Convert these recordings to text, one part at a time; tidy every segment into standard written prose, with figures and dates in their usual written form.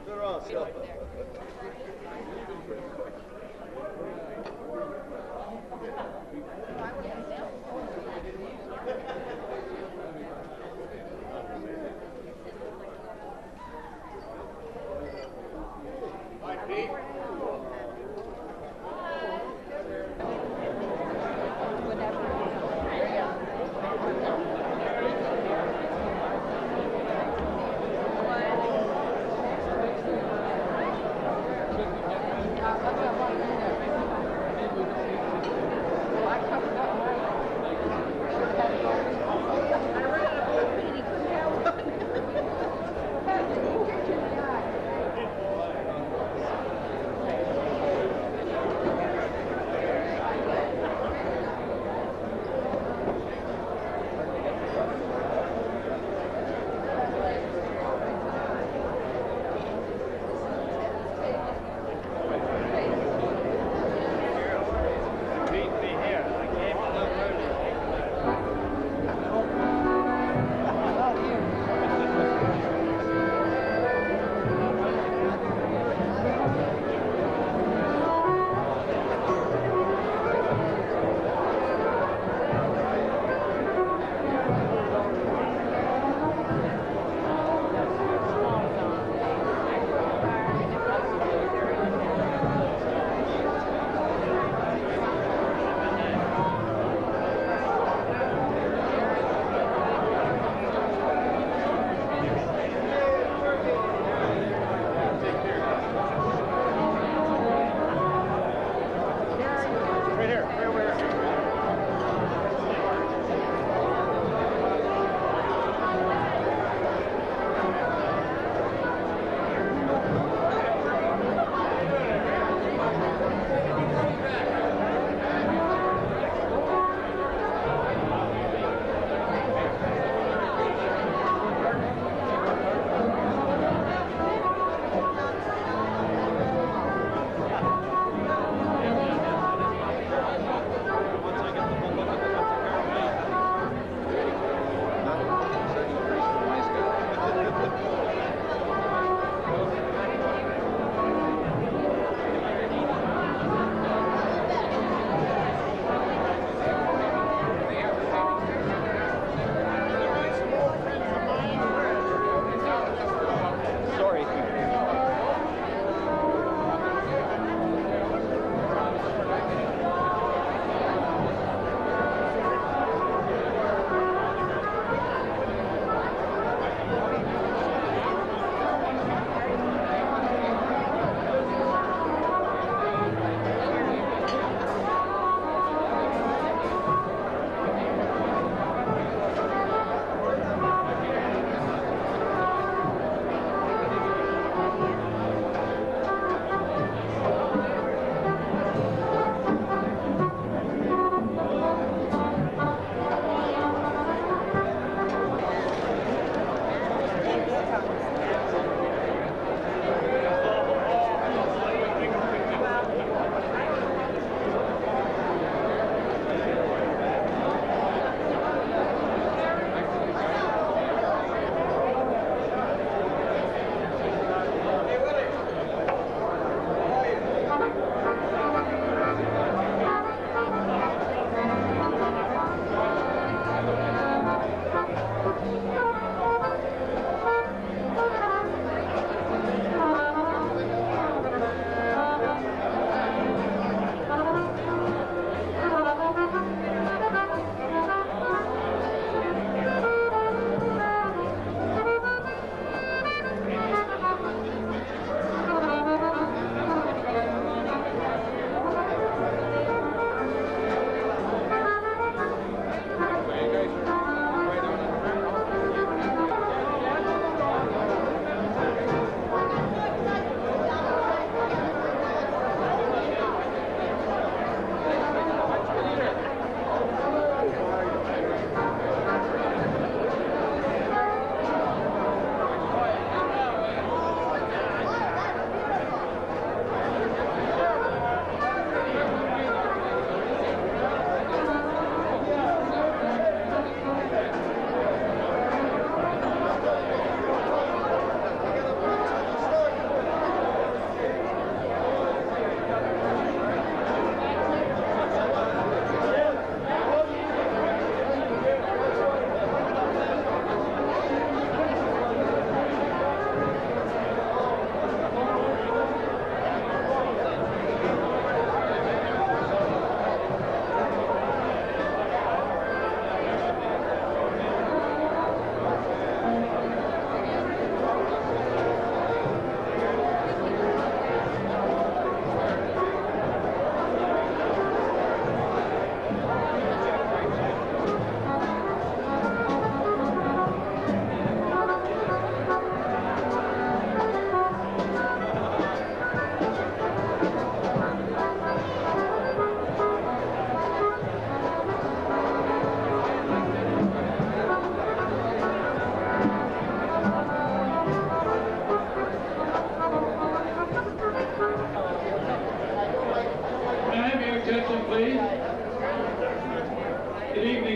They're all stuff. I covered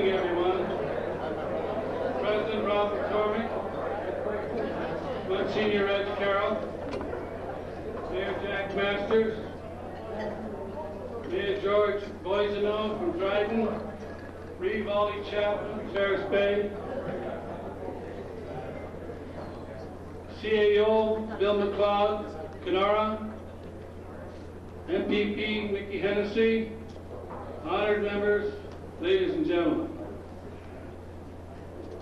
evening, everyone. President Ralph McCormick, Senior Ed Carroll, Mayor Jack Masters, Mayor George Boisano from Dryden, Reeve Ollie Chapman, Ferris Bay, CAO Bill McLeod, Kenora, MPP Mickey Hennessy, honored members, ladies and gentlemen.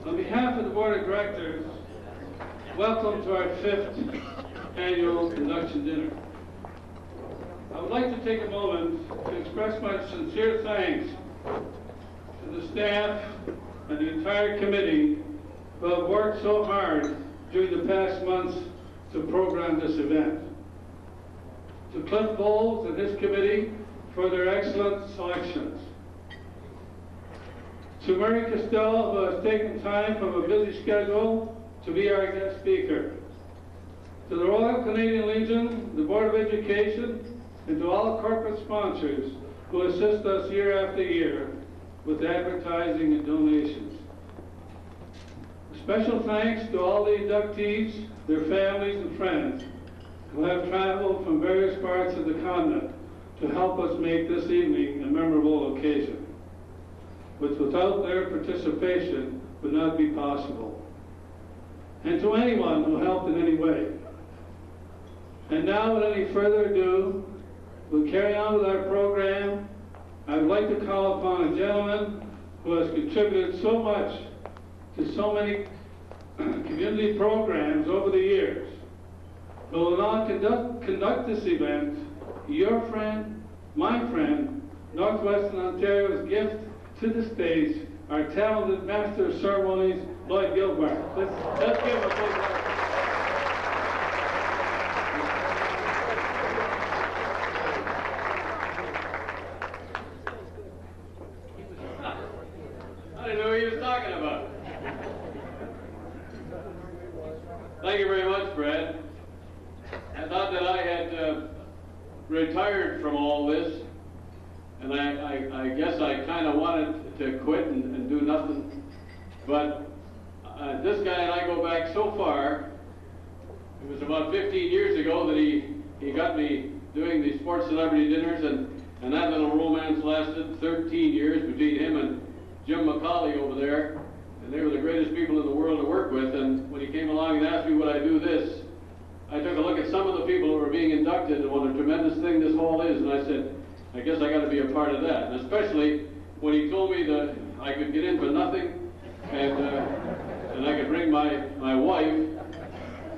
On behalf of the Board of Directors, welcome to our 5th annual induction dinner. I would like to take a moment to express my sincere thanks to the staff and the entire committee who have worked so hard during the past months to program this event. To Cliff Bowles and his committee for their excellent selections. To Murray Costello, who has taken time from a busy schedule to be our guest speaker. To the Royal Canadian Legion, the Board of Education, and to all corporate sponsors who assist us year after year with advertising and donations. A special thanks to all the inductees, their families and friends who have traveled from various parts of the continent to help us make this evening a memorable occasion, which without their participation would not be possible. And to anyone who helped in any way. And now, without any further ado, we'll carry on with our program. I would like to call upon a gentleman who has contributed so much to so many community programs over the years, who will now conduct this event, your friend, my friend, Northwestern Ontario's gift to the stage, our talented Master of Ceremonies, Lloyd Gilbert. Let's give him a big round. I didn't know what he was talking about. Thank you very much, Brad. I thought that I had retired from all this, and I guess I kind of wanted to quit and do nothing. But this guy and I go back so far. It was about 15 years ago that he got me doing the sports celebrity dinners, and that little romance lasted 13 years between him and Jim McCauley over there. And they were the greatest people in the world to work with. And when he came along and asked me would I do this, I took a look at some of the people who were being inducted and what a tremendous thing this hall is, and I said, I guess I got to be a part of that. And especially when he told me that I could get in for nothing, and I could bring my wife.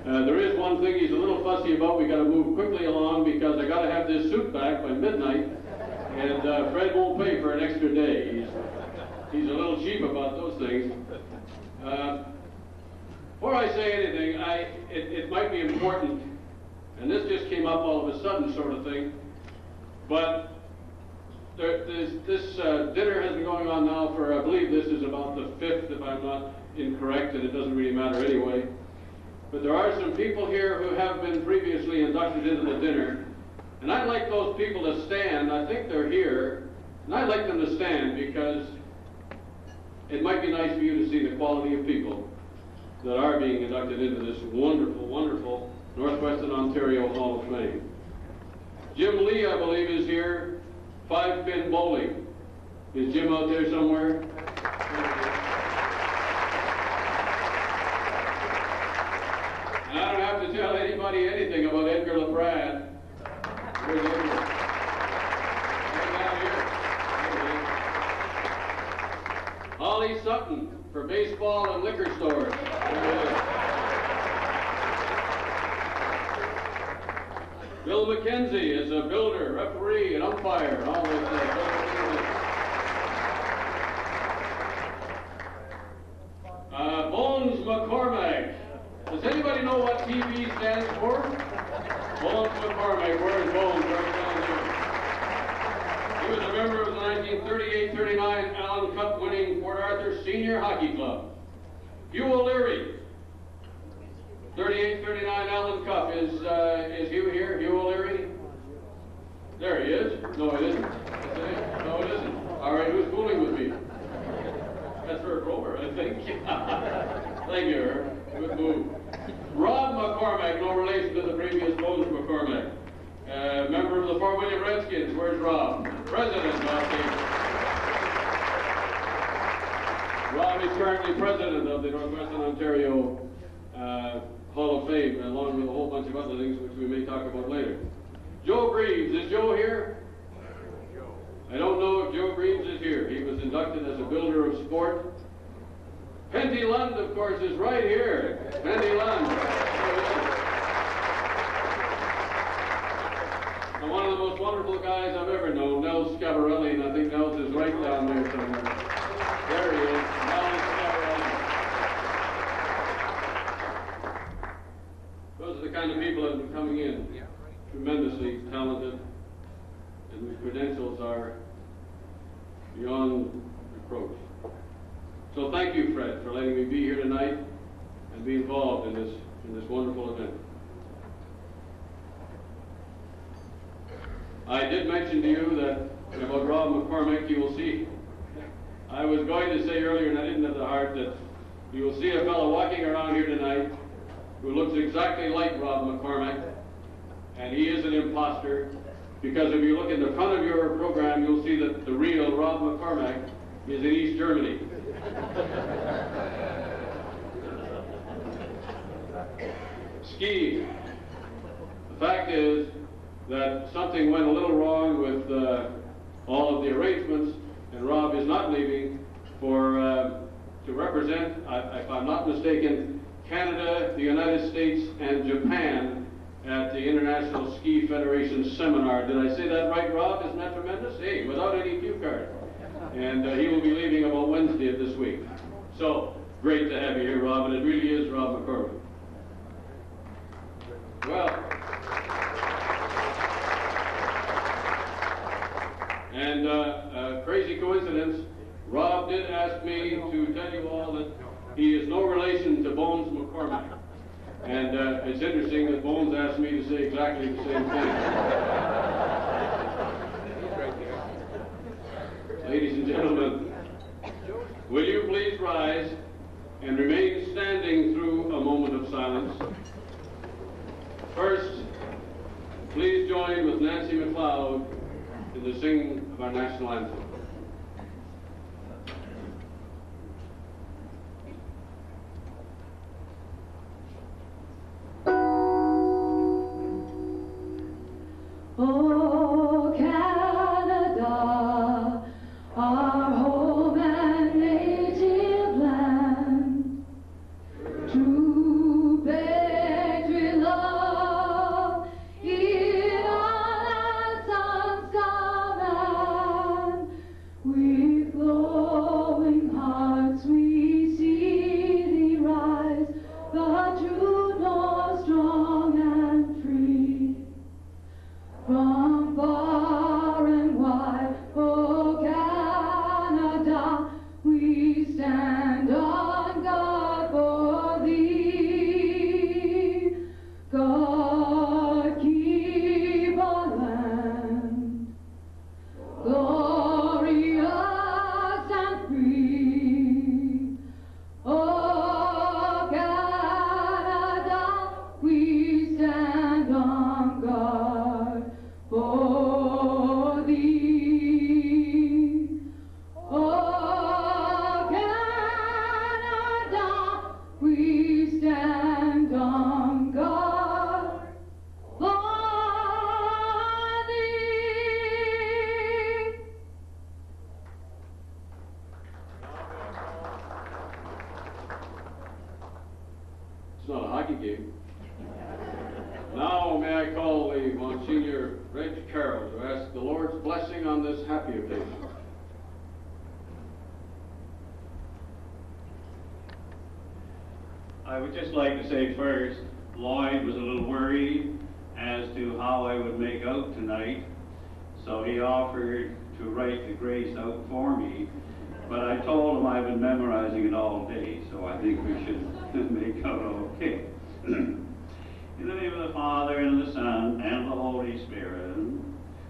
There is one thing he's a little fussy about. We got to move quickly along because I got to have this suit back by midnight, and Fred won't pay for an extra day. He's a little cheap about those things. Before I say anything, it might be important, and this just came up all of a sudden sort of thing, but this dinner has been going on now for, I believe this is about the 5th, if I'm not incorrect, and it doesn't really matter anyway. But there are some people here who have been previously inducted into the dinner, and I'd like those people to stand. I think they're here, and I'd like them to stand because it might be nice for you to see the quality of people that are being inducted into this wonderful, wonderful Northwestern Ontario Hall of Fame. Jim Lee, I believe, is here, 5-pin bowling. Is Jim out there somewhere? And I don't have to tell anybody anything about Edgar LaPrade. Where's Edgar? Down here. Holly Sutton for baseball and liquor stores. Bill McKenzie is a builder, referee, and umpire. All those Bones McCormack. Does anybody know what TV stands for? Bones McCormack. Where's Bones? Right down there. He was a member of the 1938-39 Allen Cup winning Port Arthur Senior Hockey Club. Hugh O'Leary. 38-39 Allen Cup. Is Hugh here? Hugh O'Leary? There he is. No, it isn't. No, it isn't. All right, who's fooling with me? That's for a Grover, I think. Thank you, Herb. Good move. Rob McCormack, no relation to the previous Bones McCormack. Member of the Fort William Redskins. Where's Rob? President of the... Rob is currently president of the Northwestern Ontario Hall of Fame, along with a whole bunch of other things which we may talk about later. Joe Greaves. Is Joe here? I don't know if Joe Greaves is here. He was inducted as a builder of sport. Penty Lund, of course, is right here. Penty Lund. And one of the most wonderful guys I've ever known, Nels Scavarelli, and I think Nels is right down there somewhere. There he is, Nels Scavarelli. Those are the kind of people that have been coming in. Tremendously talented, and whose credentials are beyond reproach. So thank you, Fred, for letting me be here tonight and be involved in this wonderful event. I did mention to you that about Rob McCormack, you will see. I was going to say earlier, and I didn't have the heart, that you will see a fellow walking around here tonight who looks exactly like Rob McCormack, and he is an imposter, because if you look in the front of your program, you'll see that the real Rob McCormack is in East Germany. Ski. The fact is that something went a little wrong with all of the arrangements, and Rob is not leaving to represent, if I'm not mistaken, Canada, the United States, and Japan at the International Ski Federation seminar. Did I say that right, Rob? Isn't that tremendous? Hey, without any cue card. And he will be leaving about Wednesday of this week. So, great to have you here, Rob, and it really is Rob McCormack. Well, and crazy coincidence, Rob did ask me to tell you all that he is no relation to Bones McCormack. And it's interesting that Bones asked me to say exactly the same thing. Ladies and gentlemen, will you please rise and remain standing through a moment of silence? First, please join with Nancy MacLeod in the singing of our national anthem. Oh, Canada, our home and native land, true patriot love, in our lands uncommon, with glowing hearts we see thee rise, the true north strong and free. From far and wide, oh Canada, we stand on guard for thee. God keep our land glorious and free. Oh Canada, we stand on guard for thee. Oh Canada, we stand on guard for thee. It's not a hockey game. Now may I call the Monsignor Reg Carroll to ask the Lord's blessing on this happy occasion. I would just like to say first, Lloyd was a little worried as to how I would make out tonight, so he offered to write the grace out for me, but I told him I've been memorizing it all day, so I think we should make out okay. In the name of the Father, and of the Son, and of the Holy Spirit.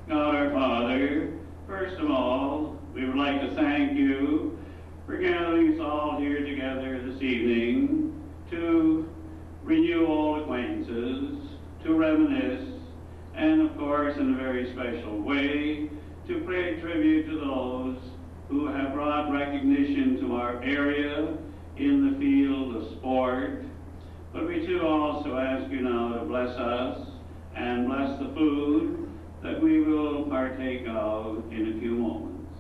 God our Father, first of all, we would like to thank you for for gathering us all here together this evening to renew old acquaintances, to reminisce, and of course in a very special way to pay tribute to those who have brought recognition to our area in the field of sport. But we too also ask you now to bless us and bless the food that we will partake of in a few moments.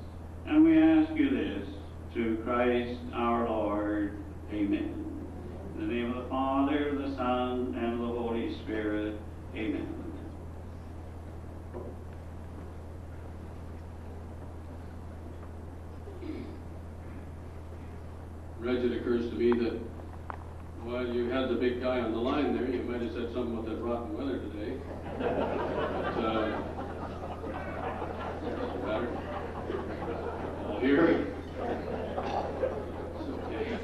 And we ask you this through Christ our Lord. Amen. In the name of the Father, the Son, and the Holy Spirit. Amen. Reg, it occurs to me that while you had the big guy on the line there, you might have said something about that rotten weather today. But, doesn't matter. I'll hear it. It's okay.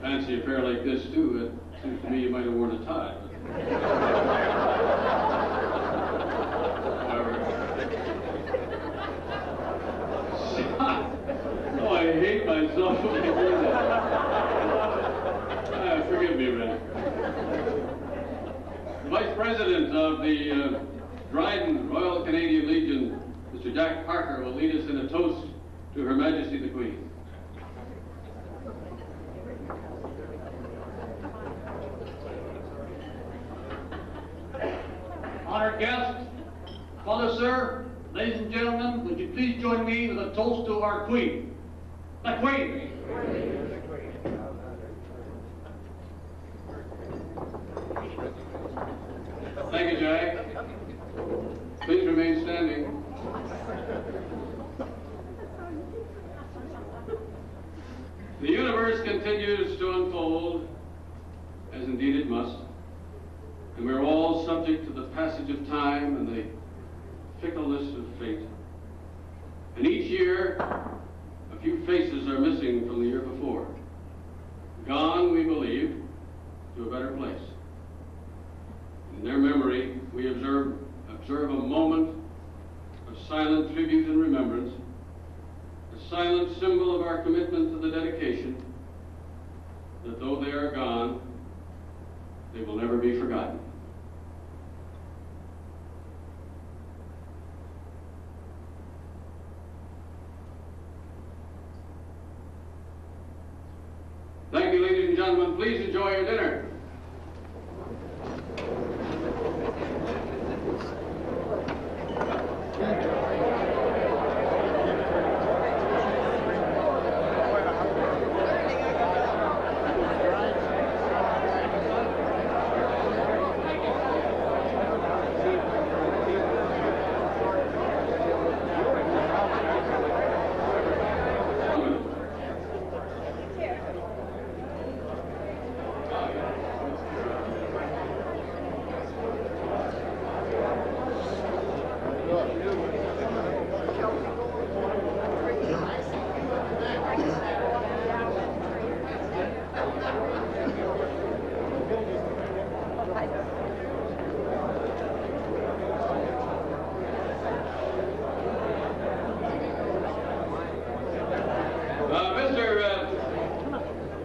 Fancy a pair like this, too. It seems to me you might have worn a tie. Oh, I hate myself when I do that. Forgive me, Ren. The Vice President of the Dryden Royal Canadian Legion, Mr. Jack Parker, will lead us in a toast to Her Majesty the Queen. Honored guests, connoisseur, ladies and gentlemen, would you please join me with a toast to our Queen? The Queen! Thank you, Jack. Please remain standing. The universe continues to unfold, as indeed it must, and we're all subject to the passage of time and the fickleness of fate. And each year, a few faces are missing from the year before. Gone, we believe, to a better place. In their memory, we observe a moment of silent tribute and remembrance, a silent symbol of our commitment to the dedication that though they are gone, they will never be forgotten. Thank you, ladies and gentlemen. Please enjoy your dinner.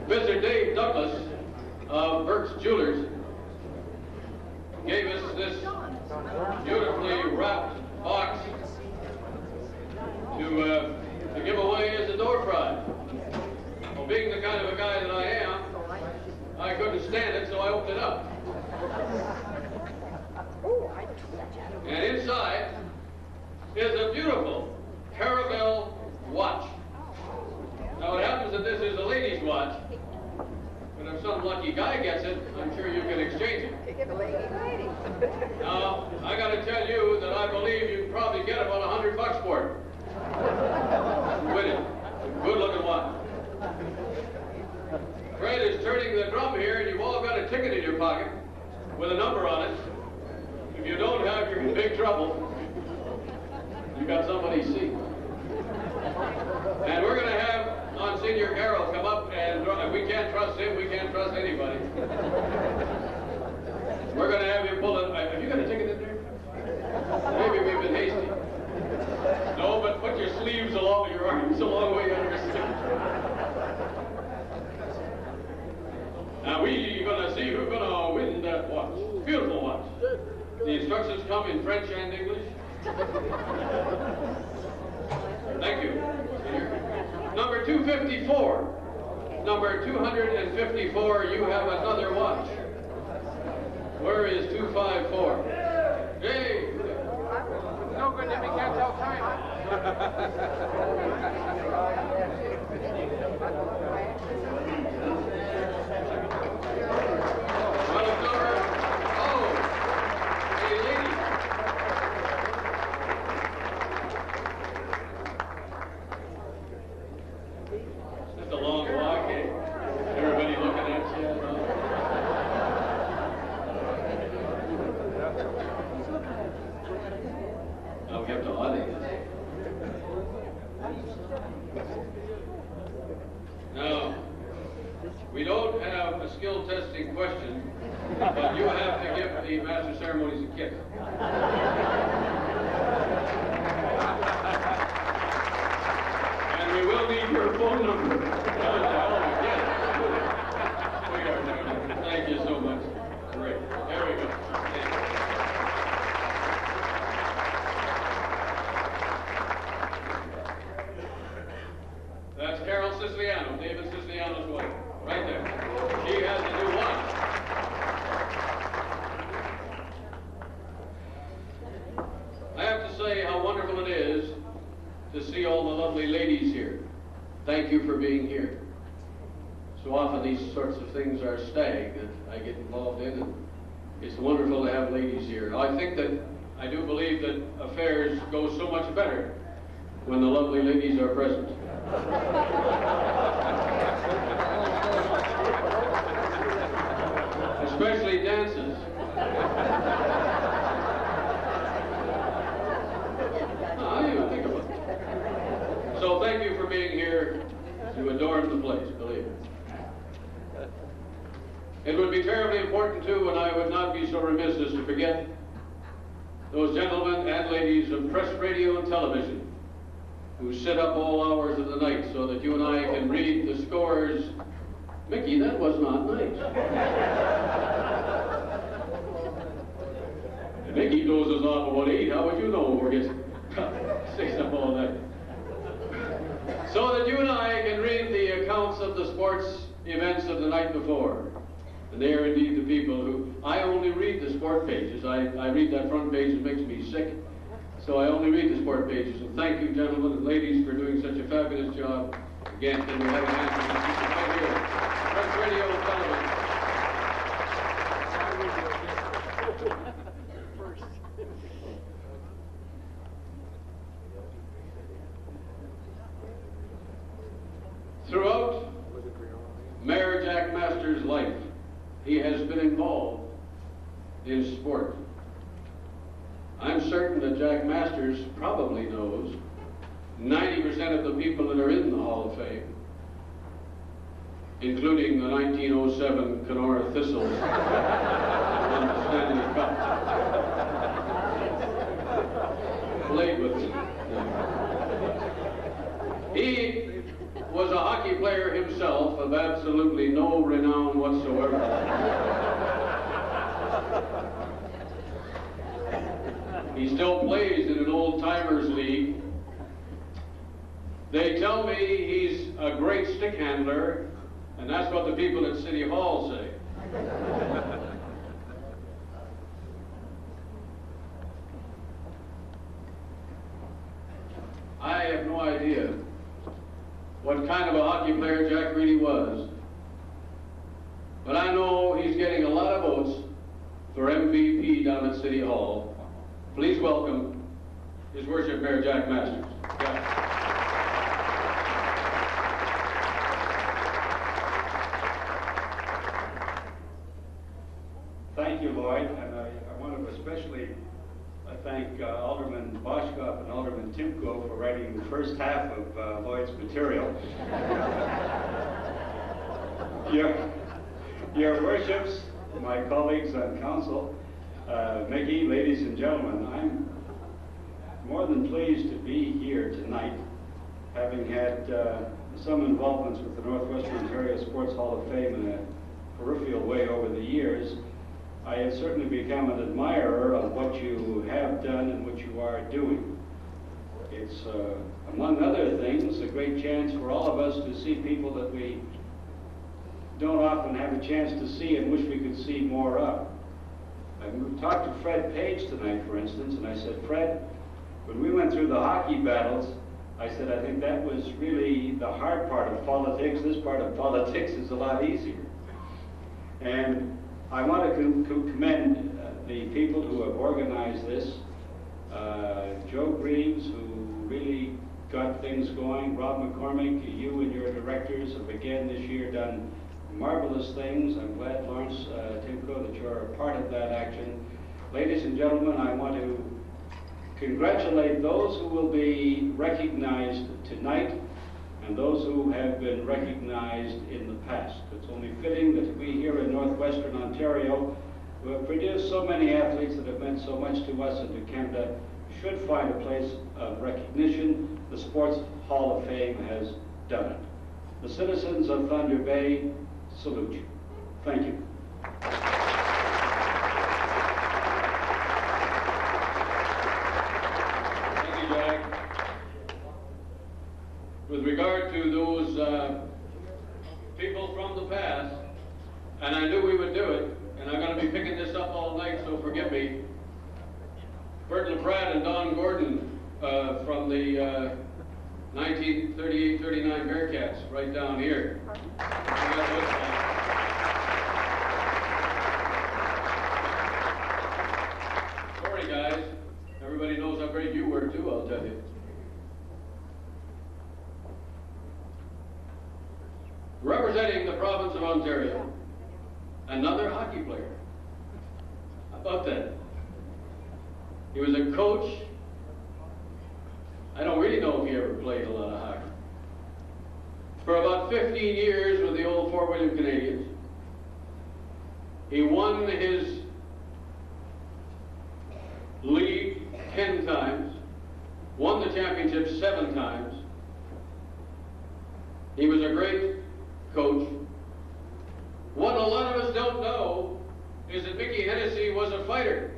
Mr. Dave Douglas of Burke's Jewelers gave us this beautifully wrapped box to give away as a door prize. Well, being the kind of a guy that I am, I couldn't stand it, so I opened it up. And inside is a beautiful Caravelle watch. Now, it happens that this is a lady's watch, but if some lucky guy gets it, I'm sure you can exchange it. Now, I got to tell you that I believe you can probably get about $100 for it. Win it. Good-looking watch. Fred is turning the drum here, and you've all got a ticket in your pocket with a number on it. If you don't have, you're in big trouble. You got somebody's seat. And we're going to have Monsignor Carroll come up, and we can't trust him, we can't trust anybody. We're going to have him pull it. Have you got a ticket in there? Maybe we've been hasty. No, but put your wobble your arms a long way under stick. Now we're gonna see who's gonna win that watch. Beautiful watch. The instructions come in French and English. Thank you. Number 254. Number 254, you have another watch. Where is 254? Hey! No good if we can't tell time. Well, it's number... Oh! A lady. That's a long walk, eh? Everybody looking at you. Now we have to audience. Now, we don't have a skill testing question, but you have to give the Master of Ceremonies a kiss. And we will need your phone number. Thank you so much. Great. There we go. Thank you. That's Carol Siciliano, David Siciliano's wife. Right there. She has a new watch. I have to say how wonderful it is to see all the lovely ladies here. Thank you for being here. So often these sorts of things are stag that I get involved in, and it's wonderful to have ladies here. I do believe that affairs go so much better when the lovely ladies are present. Especially dances. I didn't even think about it. So thank you for being here. You adorn the place, believe me. It would be terribly important too, and I would not be so remiss as to forget those gentlemen and ladies of press, radio, and television who sit up all hours of the night so that you and I can read the scores. Mickey, that was not nice. Mickey dozes off about 8. How would you know we're getting 6 up all night? So that you and I can read the accounts of the sports events of the night before. And they are indeed the people who... I only read the sport pages. I read that front page, it makes me sick. So I only read the sport pages. And thank you, gentlemen and ladies, for doing such a fabulous job. Again, can we have a hand for these people right here? Press, radio, and television. Throughout Mayor Jack Masters' life, he has been involved in sport. I'm certain that Jack Masters probably knows 90% of the people that are in the Hall of Fame, including the 1907 Kenora Thistles that won the Stanley Cup. Played with them. He was a hockey player himself of absolutely no renown whatsoever. He still plays in an old-timers league. They tell me he's a great stick handler, and that's what the people at City Hall say. I have no idea what kind of a hockey player Jack really was. But I know he's getting a lot of votes for MVP down at City Hall. Please welcome His Worship Mayor Jack Masters. Jack. Thank you, Lloyd, and I want to especially thank Alderman Boschkoff and Alderman Timko for writing the first half of Lloyd's material. Your worships, my colleagues on council, Mickey, ladies and gentlemen, I'm more than pleased to be here tonight having had some involvements with the Northwestern Ontario Sports Hall of Fame in a peripheral way over the years, I have certainly become an admirer of what you have done and what you are doing. It's, among other things, a great chance for all of us to see people that we don't often have a chance to see and wish we could see more of. I talked to Fred Page tonight, for instance, and I said, Fred, when we went through the hockey battles, I said, I think that was really the hard part of politics. This part of politics is a lot easier. And I want to commend the people who have organized this. Joe Greaves, who really got things going. Rob McCormick, you and your directors have again this year done marvelous things. I'm glad, Lawrence Timko, that you're a part of that action. Ladies and gentlemen, I want to congratulate those who will be recognized tonight and those who have been recognized in the past. It's only fitting that we here in Northwestern Ontario, who have produced so many athletes that have meant so much to us and to Canada, should find a place of recognition. The Sports Hall of Fame has done it. The citizens of Thunder Bay salute you. Thank you. Thank you, Jack. With regard to those people from the past, and I knew we would do it, and I'm going to be picking this up all night, so forgive me. Bert LaPratt and Don Gordon from the 1938-39 Bearcats, right down here. Sorry, guys. Everybody knows how great you were, too, I'll tell you. Representing the province of Ontario, another hockey player. How about that? He was a coach. I don't really know if he ever played a lot of hockey. For about 15 years with the old Fort William Canadians. He won his league 10 times, won the championship 7 times. He was a great coach. What a lot of us don't know is that Mickey Hennessy was a fighter.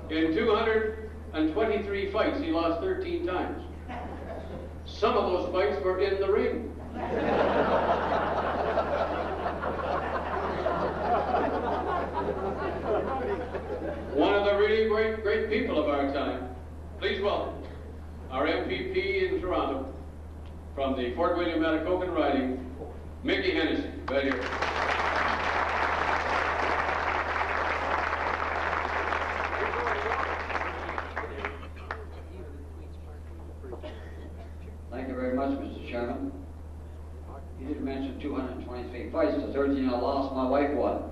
In 223 fights, he lost 13 times. Some of those fights were in the ring. One of the really great people of our time. Please welcome our MPP in Toronto from the Fort William Mattacoken riding, Mickey Hennessy, right here. Thank you very much, Mr. Chairman. You did mention 223 fights. The 13 I lost, my wife won.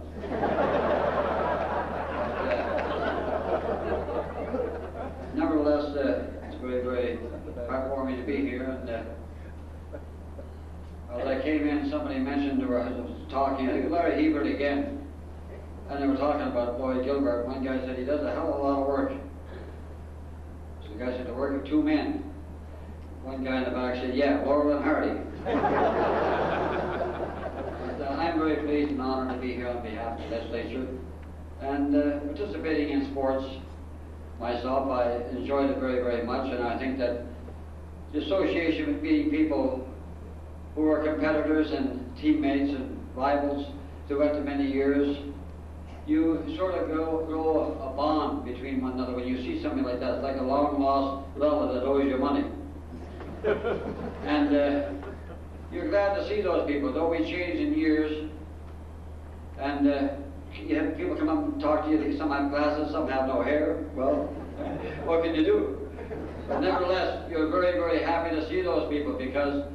Nevertheless, it's very, very heartwarming to be here. And as I came in, somebody mentioned, or I was talking, I think Larry Hebert again, and they were talking about Lloyd Gilbert. One guy said he does a hell of a lot of work. So the guy said, the work of 2 men. One guy in the back said, yeah, Laurel and Hardy. But, I'm very pleased and honored to be here on behalf of the legislature and participating in sports myself. I enjoyed it very, very much, and I think that the association with meeting people who are competitors and teammates and rivals throughout the many years, you sort of grow a bond between one another. When you see something like that, it's like a long-lost relative that owes you money. And you're glad to see those people, though we change in years. And you have people come up and talk to you. Some have glasses, some have no hair. Well, what can you do? But nevertheless, you're very, very happy to see those people because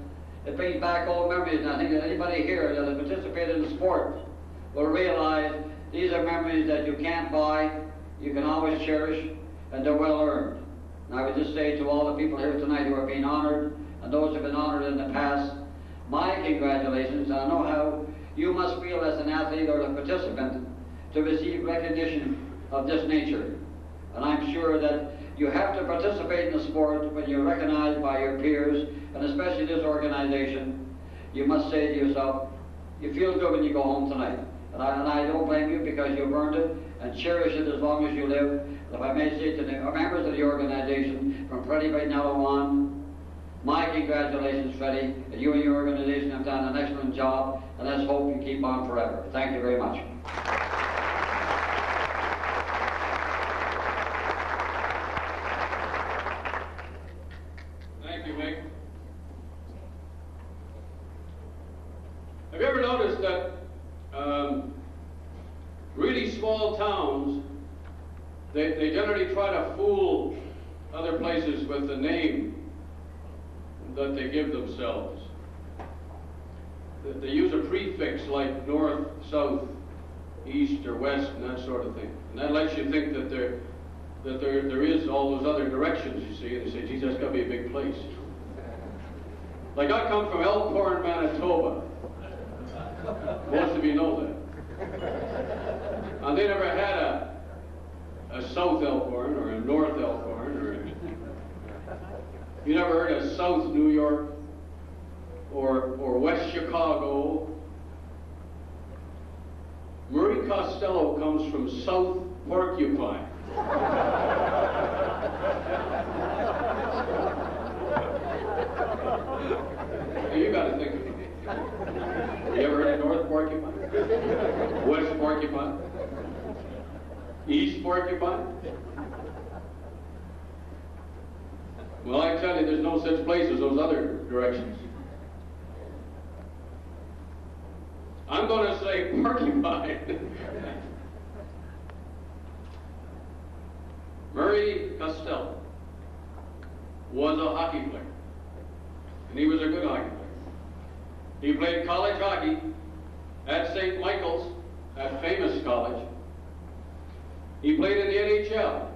it brings back old memories. And I think that anybody here that has participated in sport will realize these are memories that you can't buy, you can always cherish, and they're well earned. And I would just say to all the people here tonight who are being honored, and those who have been honored in the past, my congratulations. I know how you must feel as an athlete or a participant to receive recognition of this nature. And I'm sure that you have to participate in the sport when you're recognized by your peers, and especially this organization. You must say to yourself, you feel good when you go home tonight. And I don't blame you, because you've earned it, and cherish it as long as you live. And if I may say to the members of the organization, from Freddie Bagnello on, my congratulations, Freddie. You and your organization have done an excellent job, and let's hope you keep on forever. Thank you very much. Thank you, Mick. Have you ever noticed that really small towns, they generally try to fool other places with the name that they give themselves? They use a prefix like north, south, east, or west, and that sort of thing. And that lets you think that there is all those other directions, you see, and they say, geez, that's got to be a big place. Like, I come from Elkhorn, Manitoba. Most of you know that. And they never had a South Elkhorn or a North Elkhorn, or you never heard of South New York or West Chicago. Murray Costello comes from South Porcupine. You got to think of it. You ever heard of North Porcupine? West Porcupine? East Porcupine? Well, I tell you, there's no such place as those other directions. I'm going to say Porcupine. Murray Costello was a hockey player, and he was a good hockey player. He played college hockey at St. Michael's, that famous college. He played in the NHL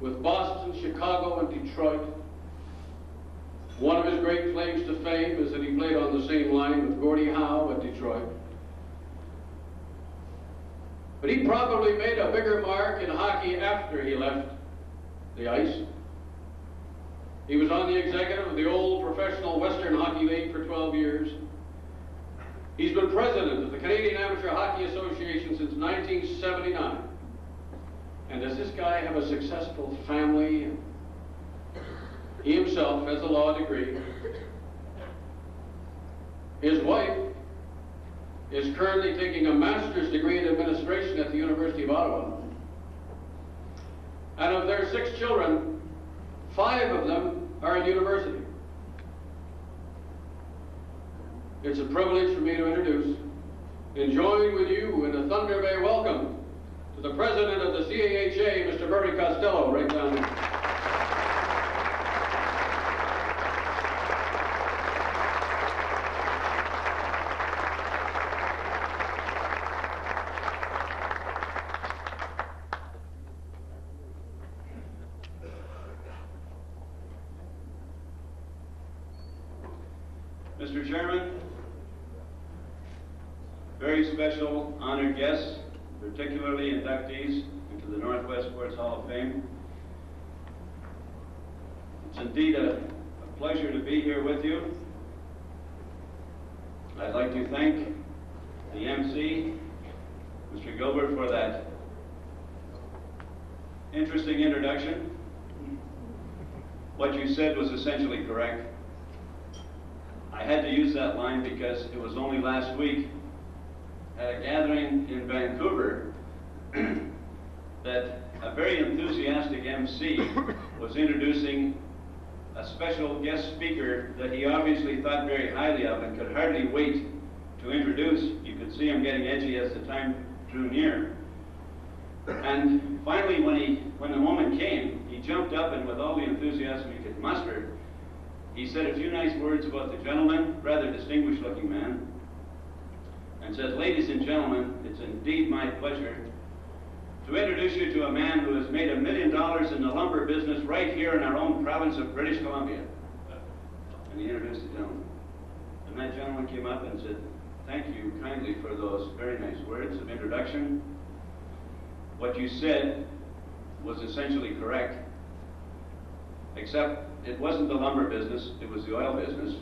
with Boston, Chicago, and Detroit. One of his great claims to fame is that he played on the same line with Gordie Howe at Detroit. But he probably made a bigger mark in hockey after he left the ice. He was on the executive of the old professional Western Hockey League for 12 years. He's been president of the Canadian Amateur Hockey Association since 1979. And does this guy have a successful family? He himself has a law degree. His wife is currently taking a master's degree in administration at the University of Ottawa. And of their 6 children, 5 of them are in university. It's a privilege for me to introduce and join with you in a Thunder Bay welcome to the president of the CAHA, Mr. Murray Costello, right down there. Mr. Chairman, very special honored guests, particularly inductees into the Northwest Sports Hall of Fame. It's indeed a pleasure to be here with you. I'd like to thank the MC, Mr. Gilbert, for that interesting introduction. What you said was essentially correct. I had to use that line because it was only last week at a gathering in Vancouver that a very enthusiastic MC was introducing a special guest speaker that he obviously thought very highly of and could hardly wait to introduce. You could see him getting edgy as the time drew near. And finally, when the moment came, he jumped up and with all the enthusiasm he could muster, he said a few nice words about the gentleman, rather distinguished looking man, and said, "Ladies and gentlemen, it's indeed my pleasure to introduce you to a man who has made $1 million in the lumber business right here in our own province of British Columbia." And he introduced the gentleman. And that gentleman came up and said, "Thank you kindly for those very nice words of introduction. What you said was essentially correct. except it wasn't the lumber business, it was the oil business.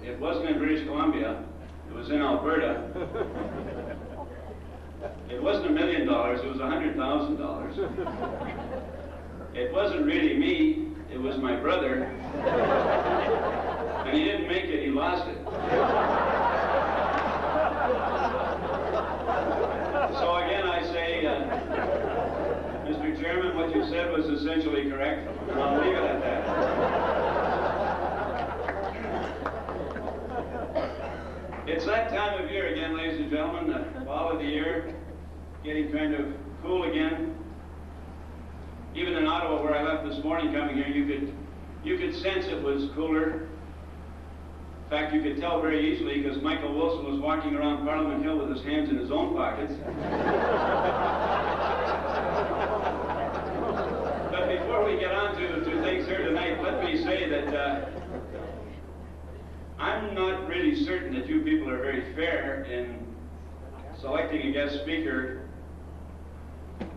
It wasn't in British Columbia, it was in Alberta. It wasn't $1 million, it was $100,000. It wasn't really me, it was my brother. And he didn't make it, he lost it. So again, I say, Mr. Chairman, what you said was essentially correct, and I'll leave it at that. It's that time of year again, ladies and gentlemen, the fall of the year, getting kind of cool again. Even in Ottawa, where I left this morning coming here, you could sense it was cooler. In fact, you could tell very easily because Michael Willson was walking around Parliament Hill with his hands in his own pockets. But before we get on to things here tonight, let me say that I'm not really certain that you people are very fair in selecting a guest speaker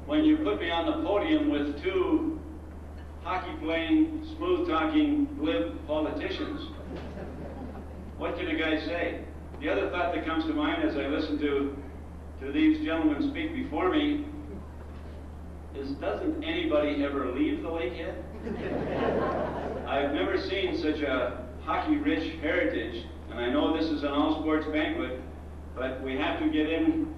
when you put me on the podium with two hockey-playing, smooth-talking, glib politicians. What can a guy say? The other thought that comes to mind as I listen to these gentlemen speak before me is, doesn't anybody ever leave the lake yet? I've never seen such a hockey-rich heritage, and I know this is an all-sports banquet, but we have to get in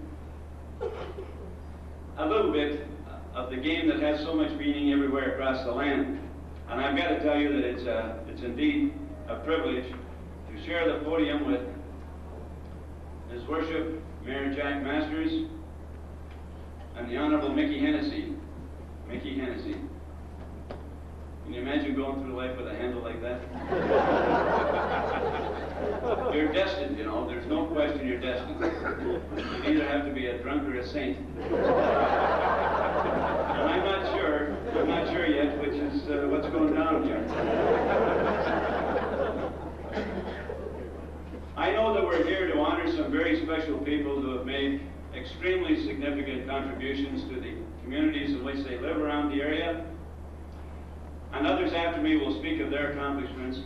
a little bit of the game that has so much meaning everywhere across the land. And I've got to tell you that it's indeed a privilege to share the podium with His Worship Mayor Jack Masters and the Honorable Mickey Hennessy. Mickey Hennessy. Can you imagine going through life with a handle like that? You're destined, you know. There's no question you're destined. You either have to be a drunk or a saint. And I'm not sure yet which is what's going down here. I know that we're here to honor some very special people who have made extremely significant contributions to the communities in which they live around the area. And others after me will speak of their accomplishments.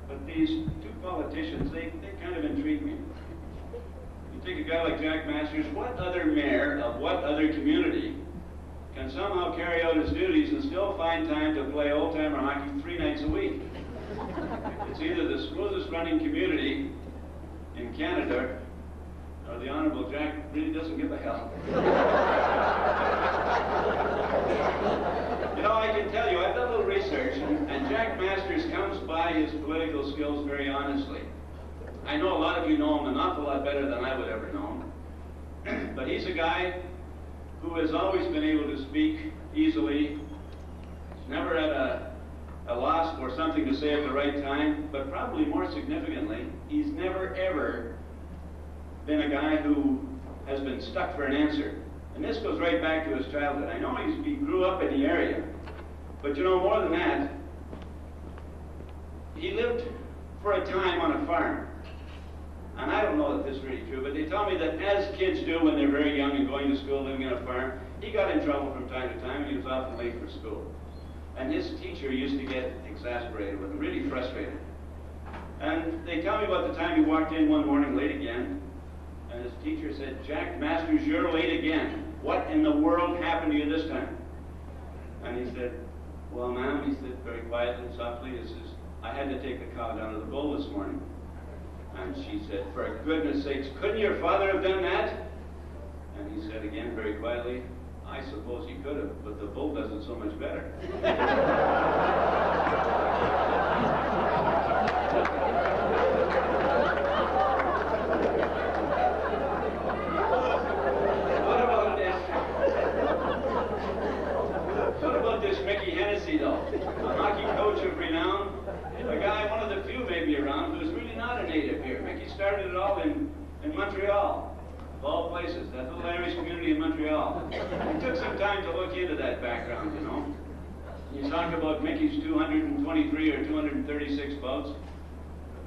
But these two politicians, they kind of intrigue me. You take a guy like Jack Masters, what other mayor of what other community can somehow carry out his duties and still find time to play old-timer hockey 3 nights a week? It's either the smoothest running community in Canada, or the Honorable Jack really doesn't give a hell. You know, I can tell you, I've done a little research, and Jack Masters comes by his political skills very honestly. I know a lot of you know him an awful lot better than I would ever know him. But he's a guy who has always been able to speak easily. He's never at a loss for something to say at the right time, but probably more significantly, he's never ever been a guy who has been stuck for an answer. And this goes right back to his childhood. I know he grew up in the area, but you know, more than that, he lived for a time on a farm. And I don't know that this is really true, but they tell me that as kids do when they're very young and going to school, living on a farm, he got in trouble from time to time, and he was often late for school. And his teacher used to get exasperated with him, really frustrated. And they tell me about the time he walked in one morning late again, and his teacher said, "Jack Masters, you're late again. What in the world happened to you this time?" And he said, "Well, ma'am," he said very quietly and softly, he says, "I had to take the cow down to the bull this morning." And she said, "For goodness sakes, couldn't your father have done that?" And he said again very quietly, "I suppose he could have, but the bull does it so much better." What about this Mickey Hennessy, though? A hockey coach of renown, a guy, one of the few maybe around, who's really not a native here. Mickey started it all in Montreal, of all places, that little Irish community in Montreal. It took some time to look into that background, you know. You talk about Mickey's 223 or 236 bouts.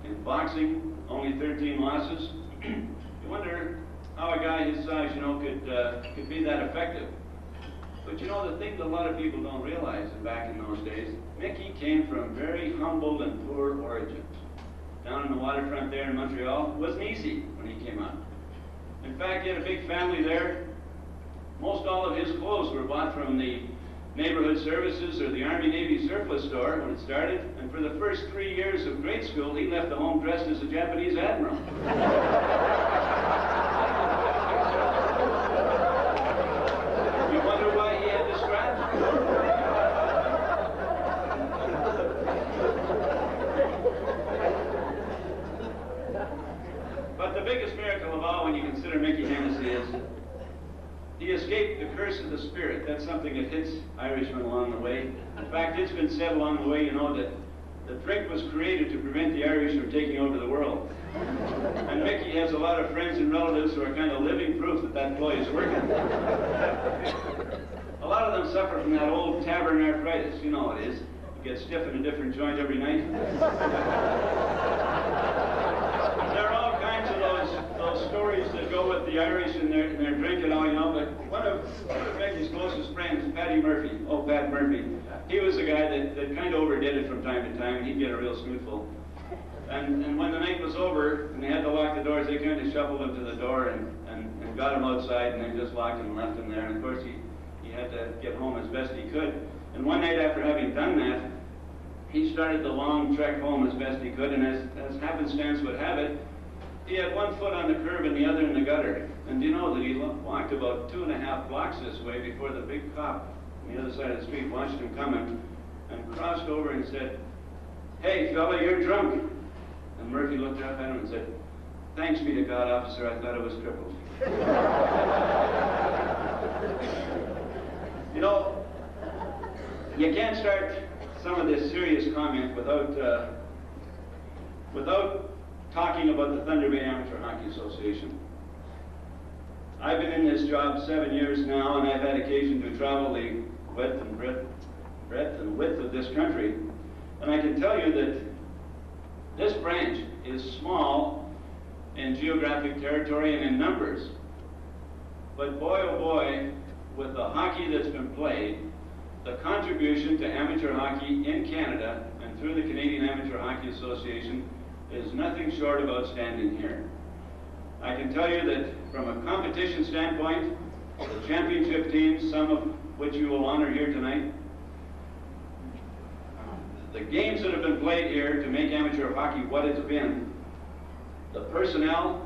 In boxing, only 13 losses. You wonder how a guy his size, you know, could be that effective. But you know, the thing that a lot of people don't realize back in those days, Mickey came from very humble and poor origins. Down in the waterfront there in Montreal, it wasn't easy when he came up. In fact, he had a big family there. Most all of his clothes were bought from the neighborhood services or the Army-Navy surplus store when it started. And for the first 3 years of grade school, he left the home dressed as a Japanese admiral. You wonder why he had the scratch? But the biggest miracle of all when you consider Mickey Hennessy is he escaped the curse of the spirit. That's something that hits Irishmen along the way. In fact, it's been said along the way, you know, that the drink was created to prevent the Irish from taking over the world. And Mickey has a lot of friends and relatives who are kind of living proof that that ploy is working. A lot of them suffer from that old tavern arthritis. You know how it is. You get stiff in a different joint every night. There are all kinds of those stories that go with the Irish and their drinking, all, you know, but one of Mickey's closest friends, Pat Murphy, he was a guy that kind of overdid it from time to time, and he'd get a real snootful. And when the night was over and they had to lock the doors, they kind of shuffled him to the door and got him outside and then just locked him and left him there. And of course he had to get home as best he could. And one night after having done that, he started the long trek home as best he could, and as happenstance would have it, he had one foot on the curb and the other in the gutter. And do you know that he walked about 2.5 blocks this way before the big cop on the other side of the street watched him coming and crossed over and said, "Hey, fella, you're drunk." And Murphy looked up at him and said, "Thanks be to God, officer, I thought I was crippled." You know, you can't start some of this serious comment without talking about the Thunder Bay Amateur Hockey Association. I've been in this job 7 years now, and I've had occasion to travel the breadth and width of this country. And I can tell you that this branch is small in geographic territory and in numbers. But boy, oh boy, with the hockey that's been played, the contribution to amateur hockey in Canada and through the Canadian Amateur Hockey Association is nothing short of outstanding here. I can tell you that from a competition standpoint, the championship teams, some of which you will honor here tonight, the games that have been played here to make amateur hockey what it's been, the personnel,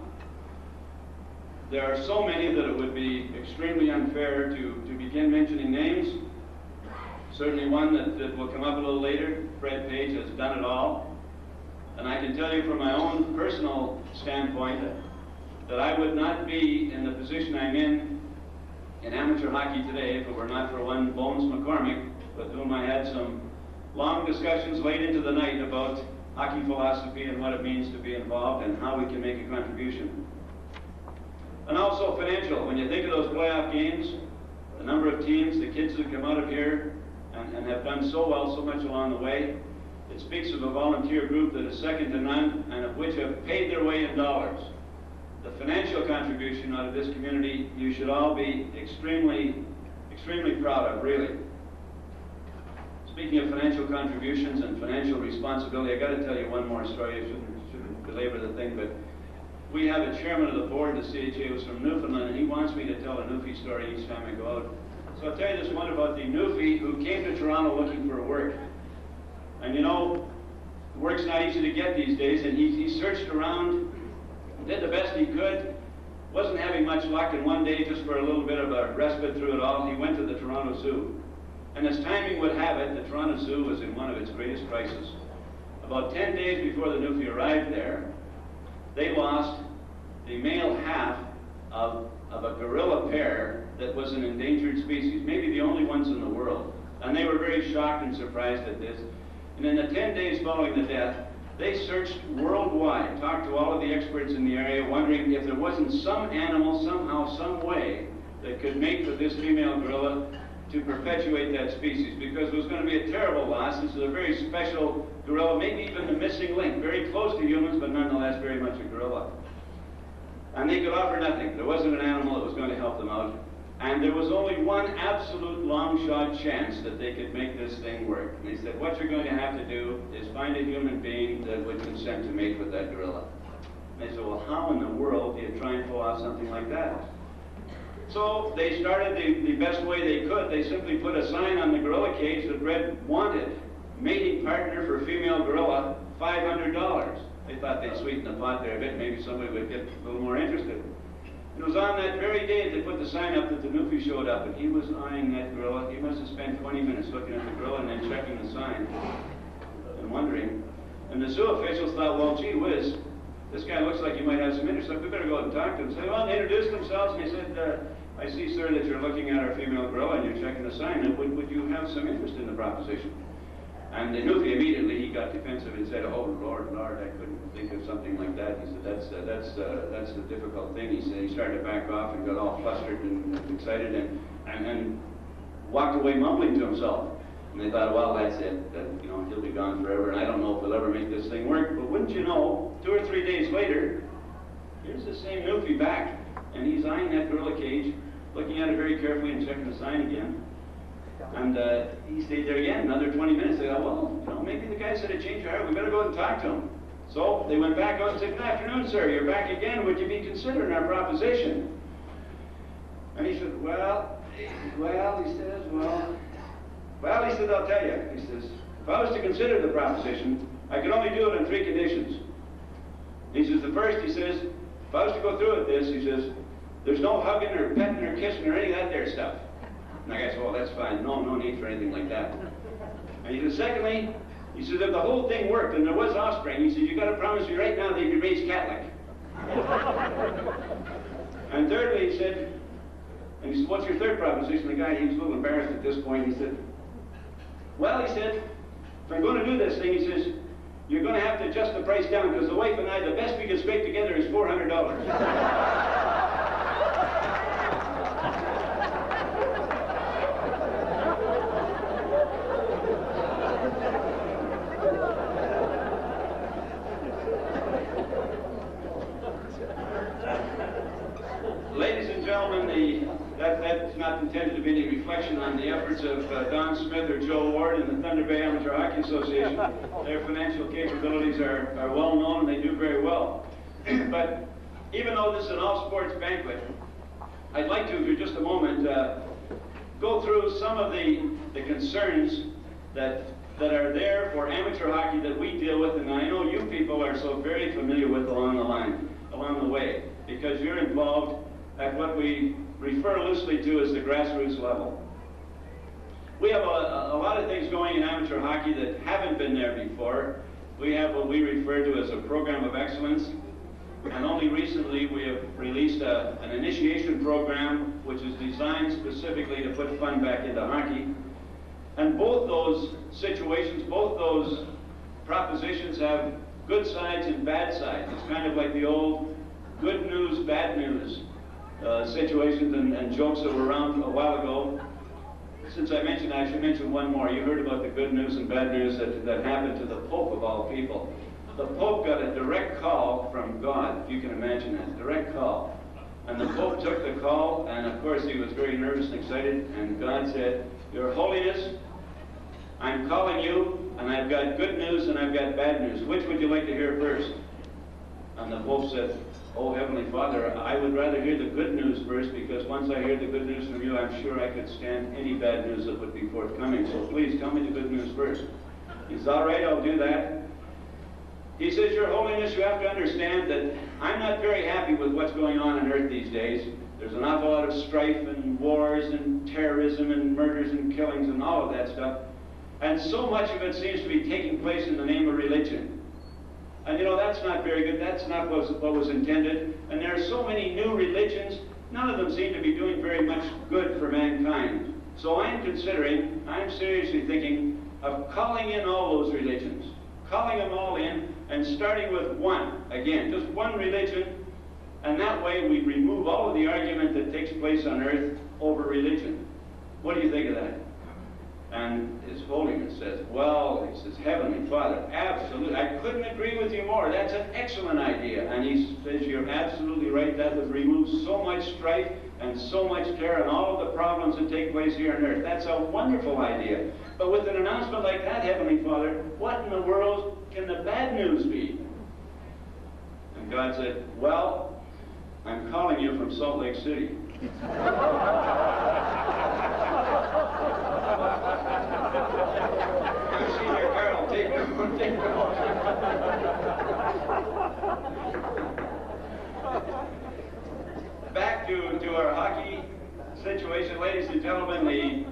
there are so many that it would be extremely unfair to begin mentioning names. Certainly one that will come up a little later, Fred Page, has done it all. And I can tell you from my own personal standpoint that I would not be in the position I'm in amateur hockey today if it were not for one Bones McCormick, with whom I had some long discussions late into the night about hockey philosophy and what it means to be involved and how we can make a contribution. And also financial. When you think of those playoff games, the number of teams, the kids that come out of here and have done so well so much along the way, it speaks of a volunteer group that is second to none and of which have paid their way in dollars. The financial contribution out of this community, you should all be extremely, extremely proud of, really. Speaking of financial contributions and financial responsibility, I got to tell you one more story. I shouldn't belabor the thing, but we have a chairman of the board of the CHA who's from Newfoundland, and he wants me to tell a Newfie story each time I go out. So I'll tell you this one about the Newfie who came to Toronto looking for work. And you know, work's not easy to get these days, and he searched around, did the best he could, wasn't having much luck, and one day, just for a little bit of a respite through it all, he went to the Toronto Zoo. And as timing would have it, the Toronto Zoo was in one of its greatest crises. About 10 days before the Newfie arrived there, they lost the male half of a gorilla pair that was an endangered species, maybe the only ones in the world. And they were very shocked and surprised at this. And in the 10 days following the death, they searched worldwide, talked to all of the experts in the area, wondering if there wasn't some animal, somehow, some way, that could mate with this female gorilla to perpetuate that species, because it was going to be a terrible loss. This is a very special gorilla, maybe even the missing link, very close to humans, but nonetheless very much a gorilla. And they could offer nothing. There wasn't an animal that was going to help them out. And there was only one absolute long shot chance that they could make this thing work. And they said, what you're going to have to do is find a human being that would consent to mate with that gorilla. And they said, well, how in the world do you try and pull off something like that? So they started the best way they could. They simply put a sign on the gorilla cage that read, wanted, mating partner for female gorilla, $500. They thought they'd sweeten the pot there a bit. Maybe somebody would get a little more interested. It was on that very day they put the sign up that the Newfie showed up, and he was eyeing that gorilla. He must have spent 20 minutes looking at the gorilla and then checking the sign and wondering. And the zoo officials thought, well, gee whiz, this guy looks like he might have some interest. So we better go out and talk to him. So they introduced themselves, and he said, I see, sir, that you're looking at our female gorilla and you're checking the sign. And would you have some interest in the proposition? And the Newfie immediately, he got defensive and said, oh, Lord, I couldn't think of something like that. He said, that's the difficult thing. He said, he started to back off and got all flustered and excited and walked away mumbling to himself. And they thought, well, that's it. That, you know, he'll be gone forever, and I don't know if we'll ever make this thing work. But wouldn't you know, 2 or 3 days later, here's the same Newfie back, and he's eyeing that gorilla cage, looking at it very carefully and checking the sign again. And he stayed there again, another 20 minutes. They thought, well, you know, maybe the guy said a change of heart. We better go out and talk to him. So they went back out and said, good afternoon, sir. You're back again. Would you be considering our proposition? And he said, well, he said, I'll tell you. He says, if I was to consider the proposition, I could only do it on 3 conditions. He says, the first, he says, if I was to go through with this, he says, there's no hugging or petting or kissing or any of that there stuff. And I guess, well, that's fine. No need for anything like that. And he said, secondly, he said, if the whole thing worked and there was offspring, he said, you got to promise me right now that you raise cat-like. And thirdly, he said, what's your third proposition? The guy, he was a little embarrassed at this point. He said, well, he said, if I'm going to do this thing, he says, you're going to have to adjust the price down because the wife and I, the best we can scrape together is $400. Ladies and gentlemen, that's not intended to be any reflection on the efforts of Don Smith or Joe Ward and the Thunder Bay Amateur Hockey Association. Their financial capabilities are well known and they do very well. But even though this is an all-sports banquet, I'd like to, for just a moment, go through some of the concerns that are there for amateur hockey that we deal with, and I know you people are so very familiar with along the way, because you're involved at what we refer loosely to as the grassroots level. We have a lot of things going in amateur hockey that haven't been there before. We have what we refer to as a program of excellence, and only recently we have released an initiation program which is designed specifically to put fun back into hockey. And both those situations, both those propositions have good sides and bad sides. It's kind of like the old good news, bad news situations and jokes that were around a while ago. Since I mentioned, I should mention one more. You heard about the good news and bad news that happened to the Pope of all people. The Pope got a direct call from God, if you can imagine that, direct call. And the Pope took the call, and of course he was very nervous and excited, and God said, Your Holiness, I'm calling you, and I've got good news and I've got bad news. Which would you like to hear first? And the Pope said, Oh, Heavenly Father, I would rather hear the good news first, because once I hear the good news from you, I'm sure I could stand any bad news that would be forthcoming. So please tell me the good news first. He says, all right, I'll do that. He says, Your Holiness, you have to understand that I'm not very happy with what's going on Earth these days. There's an awful lot of strife and wars and terrorism and murders and killings and all of that stuff. And so much of it seems to be taking place in the name of religion. And you know, that's not very good. That's not what was intended. And there are so many new religions. None of them seem to be doing very much good for mankind. So I'm seriously thinking of calling in all those religions. Calling them all in and starting with one. Again, just one religion. And that way we remove all of the argument that takes place on earth over religion. What do you think of that? And His Holiness says, well, he says, Heavenly Father, absolutely, I couldn't agree with you more. That's an excellent idea. And he says, you're absolutely right. That would remove so much strife and so much care and all of the problems that take place here on earth. That's a wonderful idea. But with an announcement like that, Heavenly Father, what in the world can the bad news be? And God said, well, I'm calling you from Salt Lake City. I've seen your Carol, take her. Back to our hockey situation, ladies and gentlemen,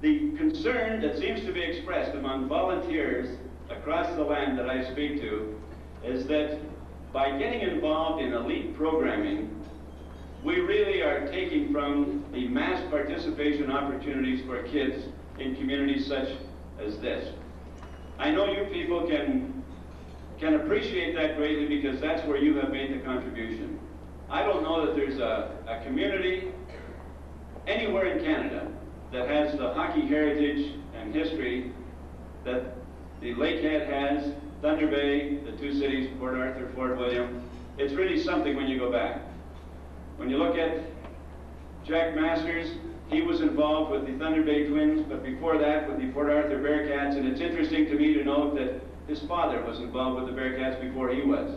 the concern that seems to be expressed among volunteers across the land that I speak to is that by getting involved in elite programming, we really are taking from the mass participation opportunities for kids in communities such as this. I know you people can appreciate that greatly because that's where you have made the contribution. I don't know that there's a community anywhere in Canada that has the hockey heritage and history that the Lakehead has, Thunder Bay, the two cities, Port Arthur, Fort William. It's really something when you go back. When you look at Jack Masters, he was involved with the Thunder Bay Twins, but before that with the Port Arthur Bearcats, and it's interesting to me to note that his father was involved with the Bearcats before he was.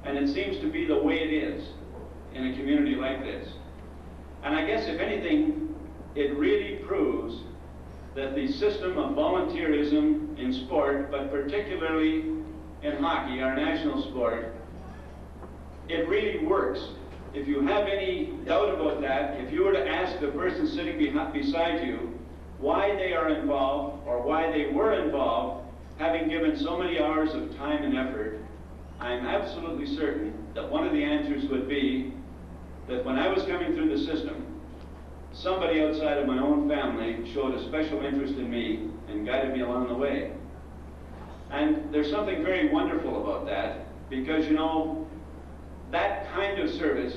And it seems to be the way it is in a community like this. And I guess if anything, it really proves that the system of volunteerism in sport, but particularly in hockey, our national sport, it really works. If you have any doubt about that, if you were to ask the person sitting beside you why they are involved or why they were involved, having given so many hours of time and effort, I'm absolutely certain that one of the answers would be that when I was coming through the system, somebody outside of my own family showed a special interest in me and guided me along the way. And there's something very wonderful about that, because, you know, that kind of service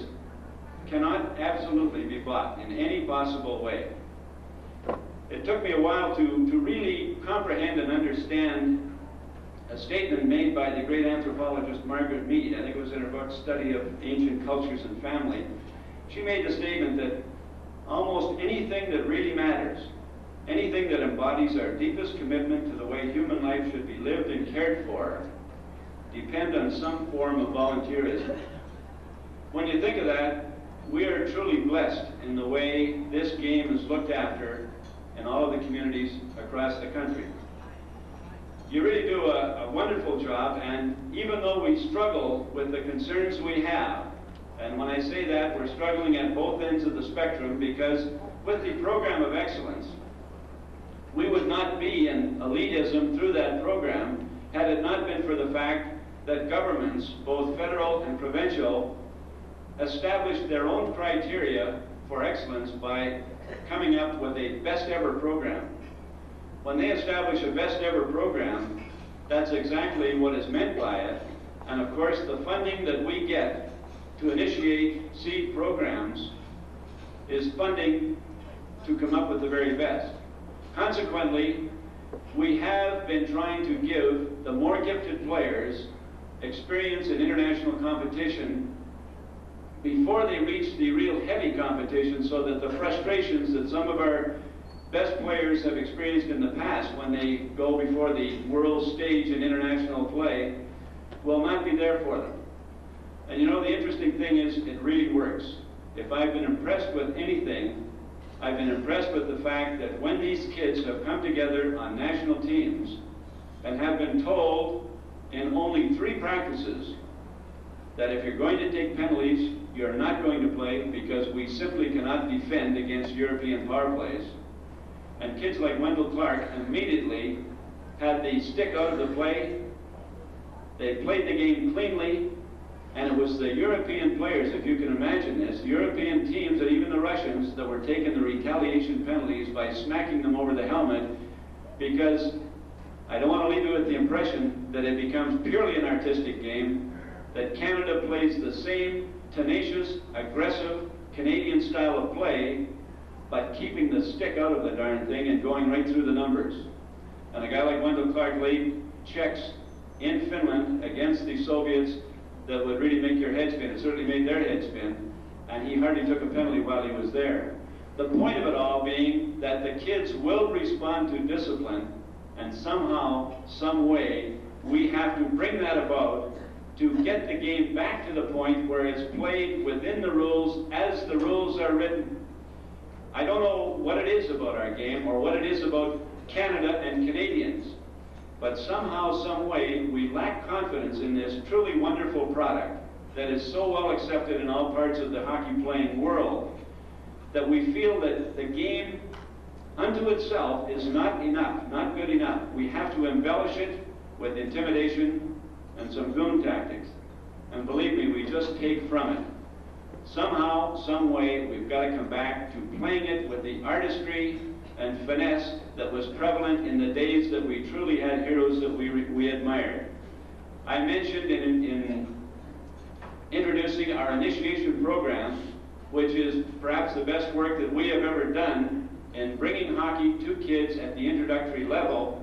cannot absolutely be bought in any possible way. It took me a while to really comprehend and understand a statement made by the great anthropologist Margaret Mead. I think it was in her book, Study of Ancient Cultures and Family. She made the statement that almost anything that really matters, anything that embodies our deepest commitment to the way human life should be lived and cared for, depend on some form of volunteerism. When you think of that, we are truly blessed in the way this game is looked after in all of the communities across the country. You really do a wonderful job, and even though we struggle with the concerns we have, and when I say that, we're struggling at both ends of the spectrum, because with the program of excellence, we would not be in elitism through that program had it not been for the fact that governments, both federal and provincial, established their own criteria for excellence by coming up with a best ever program. When they establish a best ever program, that's exactly what is meant by it. And of course, the funding that we get to initiate seed programs is funding to come up with the very best. Consequently, we have been trying to give the more gifted players experience in international competition before they reach the real heavy competition, so that the frustrations that some of our best players have experienced in the past when they go before the world stage in international play will not be there for them. And you know, the interesting thing is, it really works. If I've been impressed with anything, I've been impressed with the fact that when these kids have come together on national teams and have been told in only 3 practices that if you're going to take penalties, you're not going to play because we simply cannot defend against European power plays. And kids like Wendell Clark immediately had the stick out of the play. They played the game cleanly, and it was the European players, if you can imagine this, European teams and even the Russians that were taking the retaliation penalties by smacking them over the helmet, because I don't want to leave you with the impression that it becomes purely an artistic game, that Canada plays the same tenacious, aggressive, Canadian style of play but keeping the stick out of the darn thing and going right through the numbers. And a guy like Wendell Clark laid checks in Finland against the Soviets that would really make your head spin. It certainly made their head spin, and he hardly took a penalty while he was there. The point of it all being that the kids will respond to discipline, and somehow, some way, we have to bring that about to get the game back to the point where it's played within the rules as the rules are written. I don't know what it is about our game or what it is about Canada and Canadians, but somehow, some way, we lack confidence in this truly wonderful product that is so well accepted in all parts of the hockey playing world, that we feel that the game unto itself is not enough, not good enough. We have to embellish it with intimidation and some goon tactics. And believe me, we just take from it. Somehow, some way, we've got to come back to playing it with the artistry and finesse that was prevalent in the days that we truly had heroes that we admired. I mentioned in introducing our initiation program, which is perhaps the best work that we have ever done in bringing hockey to kids at the introductory level,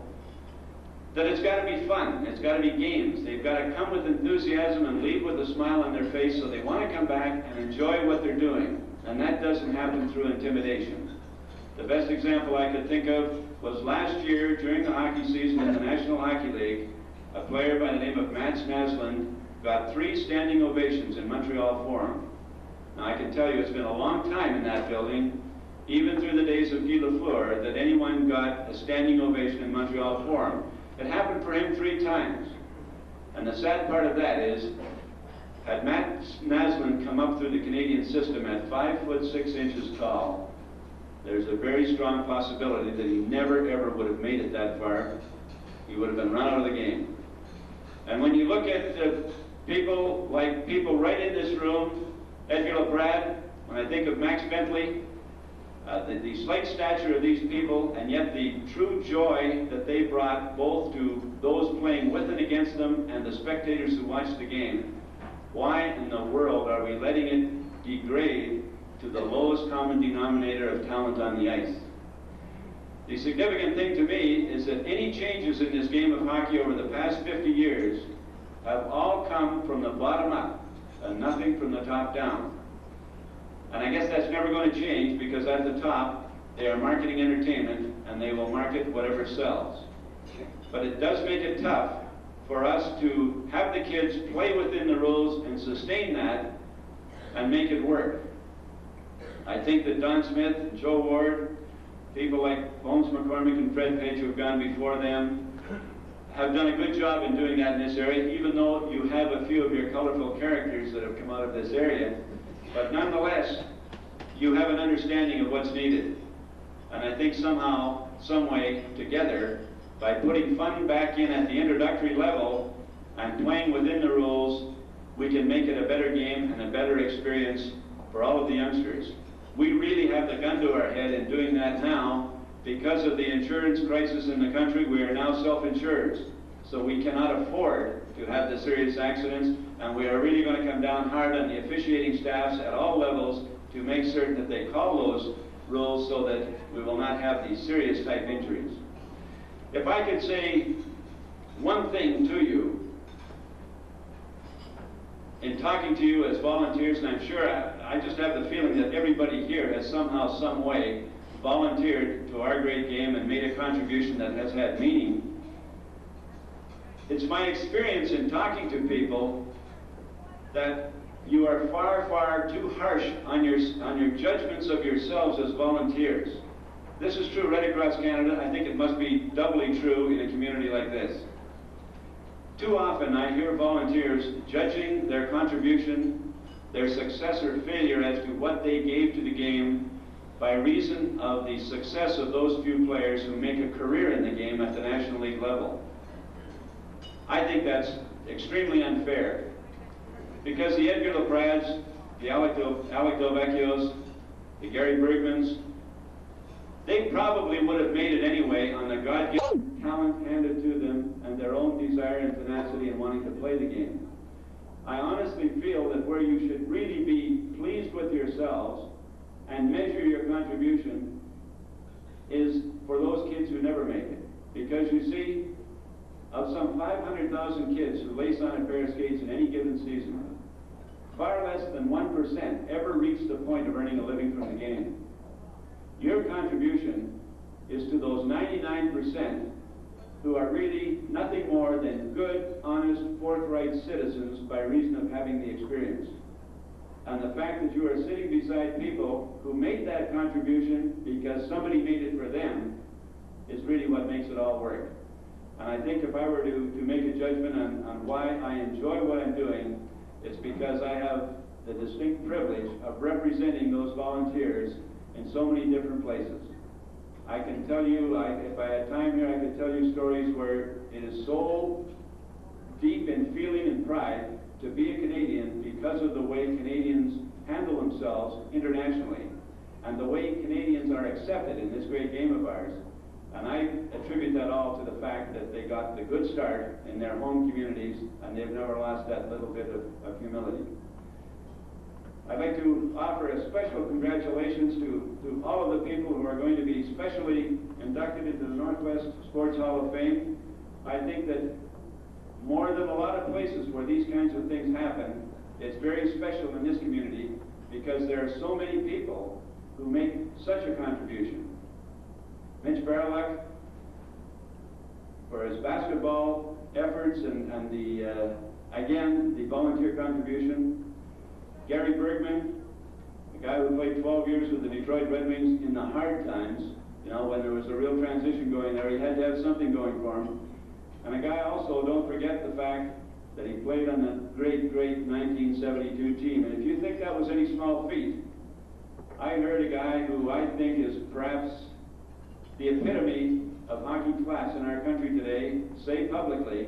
that it's got to be fun, it's got to be games. They've got to come with enthusiasm and leave with a smile on their face, so they want to come back and enjoy what they're doing. And that doesn't happen through intimidation. The best example I could think of was last year during the hockey season in the National Hockey League. A player by the name of Mats Naslund got 3 standing ovations in Montreal Forum. Now I can tell you it's been a long time in that building, even through the days of Guy Lafleur, that anyone got a standing ovation in Montreal Forum. It happened for him 3 times. And the sad part of that is, had Matt Naslund come up through the Canadian system at 5 foot 6 inches tall, there's a very strong possibility that he never ever would have made it that far. He would have been run out of the game. And when you look at people right in this room, Edgar LaPrade, when I think of Max Bentley, the slight stature of these people, and yet the true joy that they brought both to those playing with and against them and the spectators who watched the game, why in the world are we letting it degrade to the lowest common denominator of talent on the ice? The significant thing to me is that any changes in this game of hockey over the past 50 years have all come from the bottom up and nothing from the top down. And I guess that's never going to change, because at the top they are marketing entertainment and they will market whatever sells. But it does make it tough for us to have the kids play within the rules and sustain that and make it work. I think that Don Smith and Joe Ward, people like Bones McCormick and Fred Page who have gone before them, have done a good job in doing that in this area, even though you have a few of your colorful characters that have come out of this area. But nonetheless, you have an understanding of what's needed. And I think somehow, some way, together, by putting fun back in at the introductory level and playing within the rules, we can make it a better game and a better experience for all of the youngsters. We really have the gun to our head in doing that now. Because of the insurance crisis in the country, we are now self-insured. So we cannot afford to have the serious accidents, and we are really going to come down hard on the officiating staffs at all levels to make certain that they call those rules so that we will not have these serious type injuries. If I could say one thing to you, in talking to you as volunteers, and I'm sure I just have the feeling that everybody here has somehow, some way volunteered to our great game and made a contribution that has had meaning. It's my experience in talking to people that you are far, far too harsh on your judgments of yourselves as volunteers. This is true right across Canada. I think it must be doubly true in a community like this. Too often I hear volunteers judging their contribution, their success or failure as to what they gave to the game by reason of the success of those few players who make a career in the game at the National League level. I think that's extremely unfair, because the Edgar LaPrades, the Alec Delvecchios, the Gary Bergmans, they probably would have made it anyway on the God-given talent handed to them and their own desire and tenacity in wanting to play the game. I honestly feel that where you should really be pleased with yourselves and measure your contribution is for those kids who never make it. Because you see, of some 500,000 kids who lace on a pair of skates in any given season, far less than 1% ever reach the point of earning a living from the game. Your contribution is to those 99% who are really nothing more than good, honest, forthright citizens by reason of having the experience. And the fact that you are sitting beside people who made that contribution because somebody made it for them is really what makes it all work. And I think if I were to make a judgment on why I enjoy what I'm doing, it's because I have the distinct privilege of representing those volunteers in so many different places. I can tell you, if I had time here, I could tell you stories where it is so deep in feeling and pride to be a Canadian because of the way Canadians handle themselves internationally and the way Canadians are accepted in this great game of ours. And I attribute that all to the fact that they got the good start in their home communities and they've never lost that little bit of humility. I'd like to offer a special congratulations to all of the people who are going to be specially inducted into the Northwest Sports Hall of Fame. I think that more than a lot of places where these kinds of things happen, it's very special in this community because there are so many people who make such a contribution. Mitch Baryluk, for his basketball efforts and again, the volunteer contribution. Gary Bergman, the guy who played 12 years with the Detroit Red Wings in the hard times, you know, when there was a real transition going there, he had to have something going for him. And a guy also, don't forget the fact that he played on the great, great 1972 team. And if you think that was any small feat, I heard a guy who I think is perhaps the epitome of hockey class in our country today say publicly,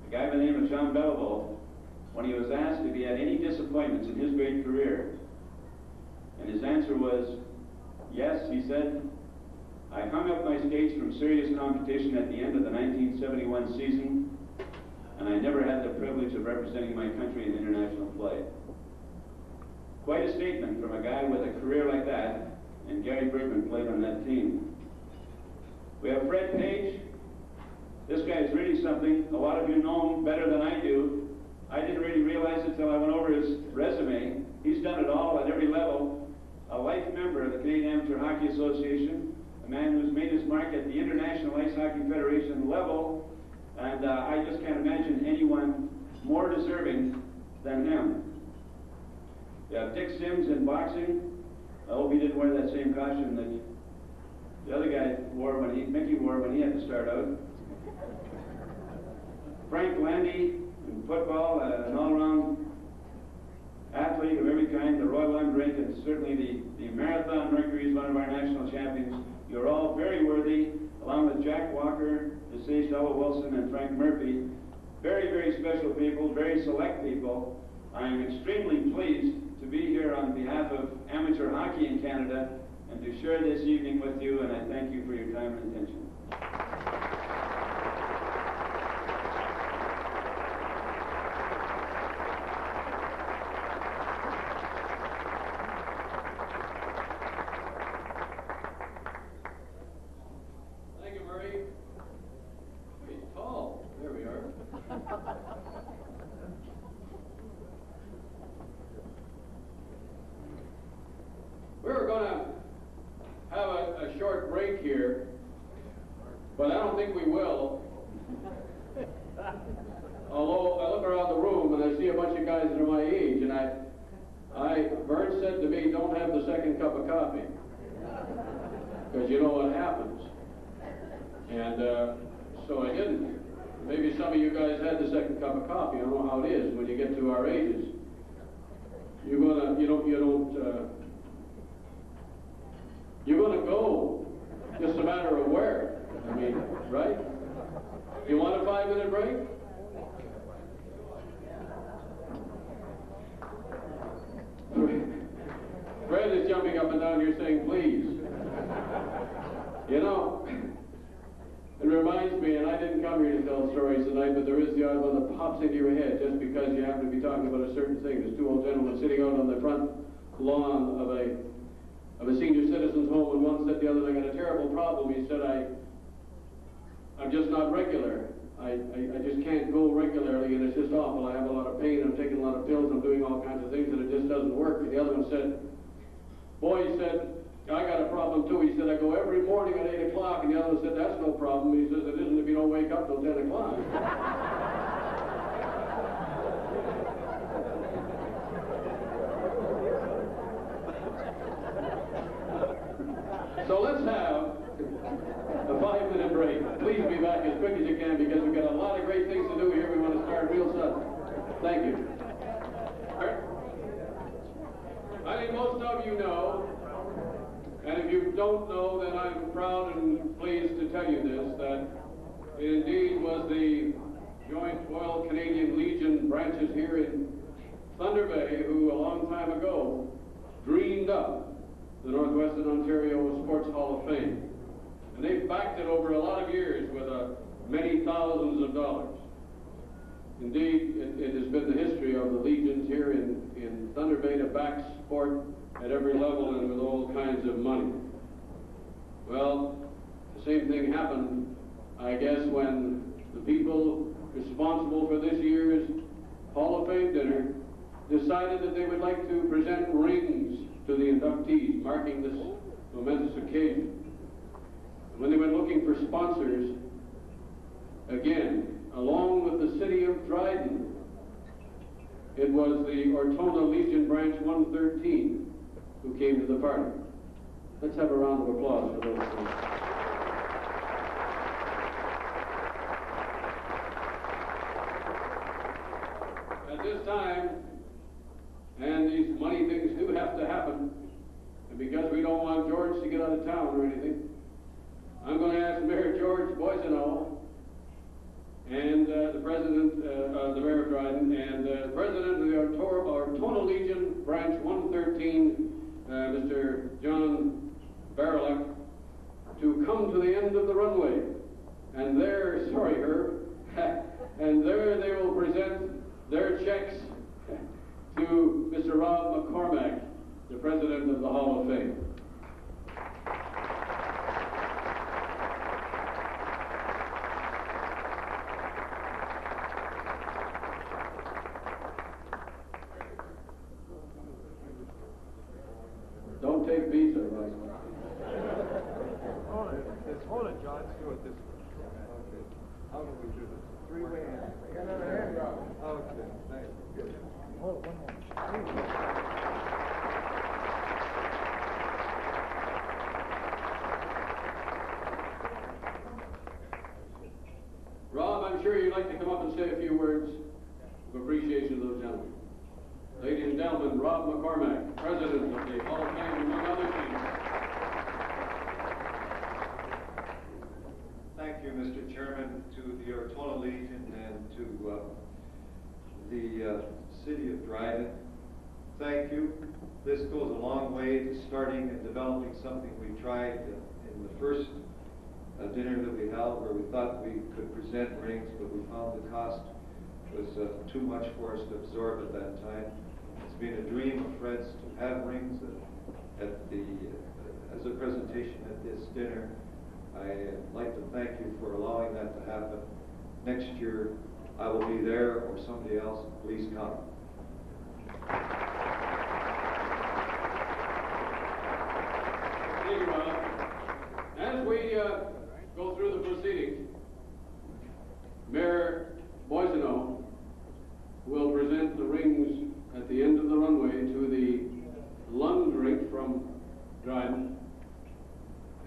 a guy by the name of John Belleville, when he was asked if he had any disappointments in his great career. And his answer was, yes, he said, I hung up my skates from serious competition at the end of the 1971 season, and I never had the privilege of representing my country in international play. Quite a statement from a guy with a career like that, and Gary Bergman played on that team. We have Fred Page. This guy is really something. A lot of you know him better than I do. I didn't really realize it until I went over his resume. He's done it all at every level. A life member of the Canadian Amateur Hockey Association, a man who's made his mark at the International Ice Hockey Federation level, and I just can't imagine anyone more deserving than him. We have Dick Syms in boxing. I hope he didn't wear that same costume that the other guy wore Mickey wore when he had to start out. Frank Landy in football, an all-around athlete of every kind, the Royal Undranked, and certainly the Marathon Mercury, one of our national champions. You're all very worthy, along with Jack Walker, the sage Willson, and Frank Murphy. Very, very special people, very select people. I'm extremely pleased to be here on behalf of amateur hockey in Canada and to share this evening with you, and I thank you for your time and attention. Thank you, Murray. He's tall. There we are. We were going to have a short break here, but I don't think we will. Although I look around the room and I see a bunch of guys that are my age, and Vern said to me, don't have the second cup of coffee, because you know what happens. And so I didn't. Maybe some of you guys had the second cup of coffee. I don't know how it is when you get to our ages. You're gonna go, just a matter of where. I mean, right? You want a 5-minute break? Fred is jumping up and down here saying, please. You know, it reminds me, and I didn't come here to tell stories tonight, but there is the odd one that pops into your head just because you happen to be talking about a certain thing. There's two old gentlemen sitting out on the front lawn of a of a senior citizens home, and one said the other, I got a terrible problem. He said, I'm just not regular. I just can't go regularly, and it's just awful. I have a lot of pain, I'm taking a lot of pills, I'm doing all kinds of things, and it just doesn't work. And the other one said, boy, he said, I got a problem too. He said, I go every morning at 8 o'clock, and the other one said, that's no problem. He says, it isn't if you don't wake up till 10 o'clock. So let's have a 5-minute break. Please be back as quick as you can, because we've got a lot of great things to do here. We want to start real sudden. Thank you. I think most of you know, and if you don't know, then I'm proud and pleased to tell you this, that it indeed was the Joint Royal Canadian Legion branches here in Thunder Bay who, a long time ago, dreamed up the Northwestern Ontario Sports Hall of Fame. And they've backed it over a lot of years with many thousands of dollars. Indeed, it has been the history of the Legions here in Thunder Bay to back sport at every level and with all kinds of money. Well, the same thing happened, I guess, when the people responsible for this year's Hall of Fame dinner decided that they would like to present rings to the inductees, marking this momentous occasion. And when they went looking for sponsors, again, along with the city of Dryden, it was the Ortona Legion Branch 113 who came to the party. Let's have a round of applause for those folks. At this time, and these money things do have to happen, and because we don't want George to get out of town or anything, I'm going to ask Mayor George Boiseau and the president of the Mayor of Dryden and the president of the Ortona Legion Branch 113, Mr. John Baryluk, to come to the end of the runway. And there, sorry Herb, and there they will present their checks to Mr. Rob McCormack, the president of the Hall of Fame. Don't take visa, right? Hold it, John. Let's do it this way. Okay. How do we do this? Three-way hand. Got another hand, Rob. Okay. Thanks. Good. Hold it, one more. Rob, I'm sure you'd like to come up and say a few words of appreciation to those gentlemen. Ladies and gentlemen, Rob McCormack, president of the Hall of Fame, among other things. Thank you, Mr. Chairman, to the Ortona Legion and to the city of Dryden. Thank you. This goes a long way to starting and developing something we tried in the first dinner that we held, where we thought we could present rings, but we found the cost was too much for us to absorb at that time. It's been a dream of Fred's to have rings as a presentation at this dinner. I'd like to thank you for allowing that to happen. Next year, I will be there or somebody else. Please come. Thank you, Rob. As we go through the proceedings, Mayor Boiseau will present the rings at the end of the runway to the Lund rink from Dryden,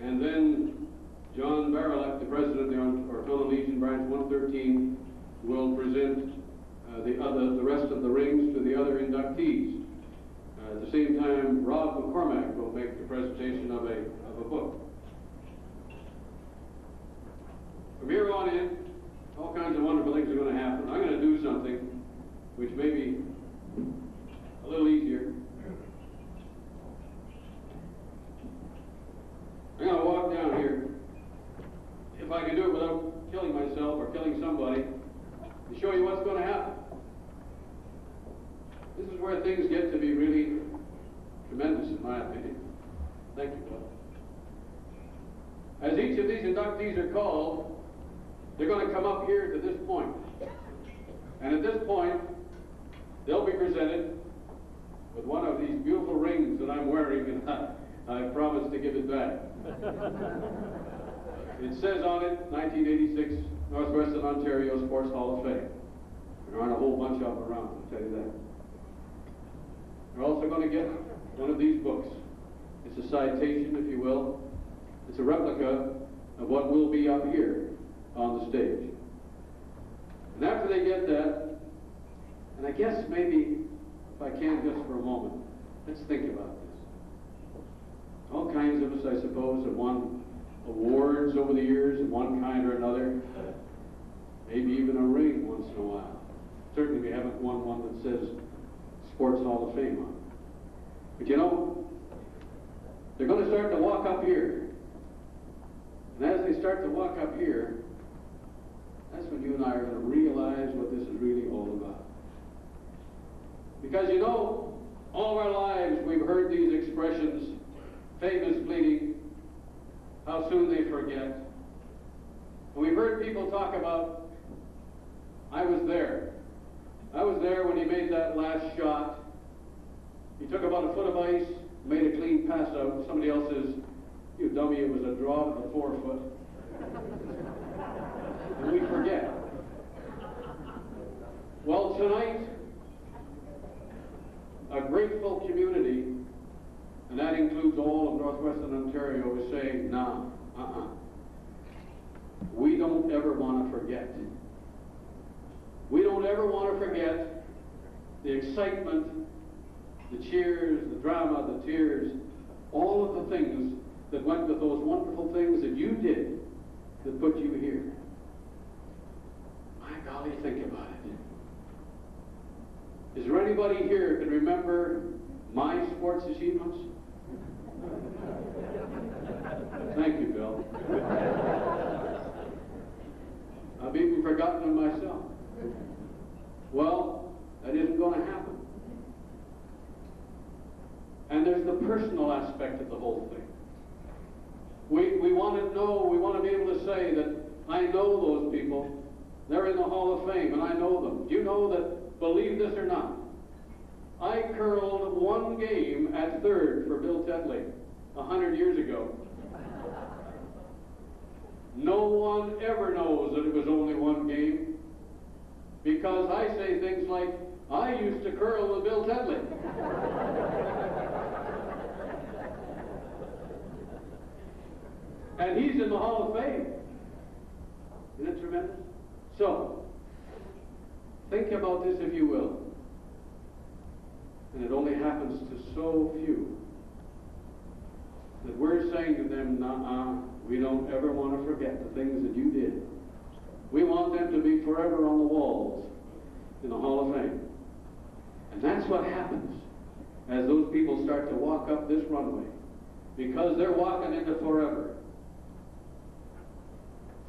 and then John Baryluk, the president of the Ortona Legion Branch 113, will present the rest of the rings to the other inductees. At the same time, Rob McCormack will make the presentation of a book. From here on in, all kinds of wonderful things are going to happen. I'm going to do something which may be a little easier. I'm going to walk down here, if I can do it without killing myself or killing somebody, to show you what's going to happen. This is where things get to be really tremendous, in my opinion. Thank you, Bill. As each of these inductees are called, they're going to come up here to this point. And at this point, they'll be presented with one of these beautiful rings that I'm wearing, and I promise to give it back. It says on it, 1986 Northwestern Ontario Sports Hall of Fame. There aren't a whole bunch of them around, I'll tell you that. They're also going to get one of these books. It's a citation, if you will. It's a replica of what will be up here on the stage. And after they get that, and I guess maybe, if I can just for a moment, let's think about this. All kinds of us, I suppose, have won awards over the years of one kind or another. Maybe even a ring once in a while. Certainly we haven't won one that says Sports Hall of Fame on it. But you know, they're going to start to walk up here. And as they start to walk up here, that's when you and I are going to realize what this is really all about. Because you know, all of our lives we've heard these expressions, fame is fleeting, how soon they forget. And we've heard people talk about, I was there. I was there when he made that last shot. He took about a foot of ice, made a clean pass out. Somebody else says, you dummy, it was a draw to the 4 foot. And we forget. Well, tonight, a grateful community, and that includes all of Northwestern Ontario, is saying, nah, we don't ever want to forget. We don't ever want to forget the excitement, the cheers, the drama, the tears, all of the things that went with those wonderful things that you did that put you here. My golly, think about it. Is there anybody here who can remember my sports achievements? Thank you, Bill. I've even forgotten them myself. Well, that isn't going to happen. And there's the personal aspect of the whole thing. We want to know, we want to be able to say that I know those people. They're in the Hall of Fame, and I know them. Do you know that, believe this or not, I curled one game at third for Bill Tetley 100 years ago. No one ever knows that it was only one game, because I say things like, I used to curl with Bill Tetley. And he's in the Hall of Fame. Isn't it tremendous? So, think about this if you will. And it only happens to so few. That we're saying to them, nah, we don't ever want to forget the things that you did. We want them to be forever on the walls in the Hall of Fame. And that's what happens as those people start to walk up this runway. Because they're walking into forever.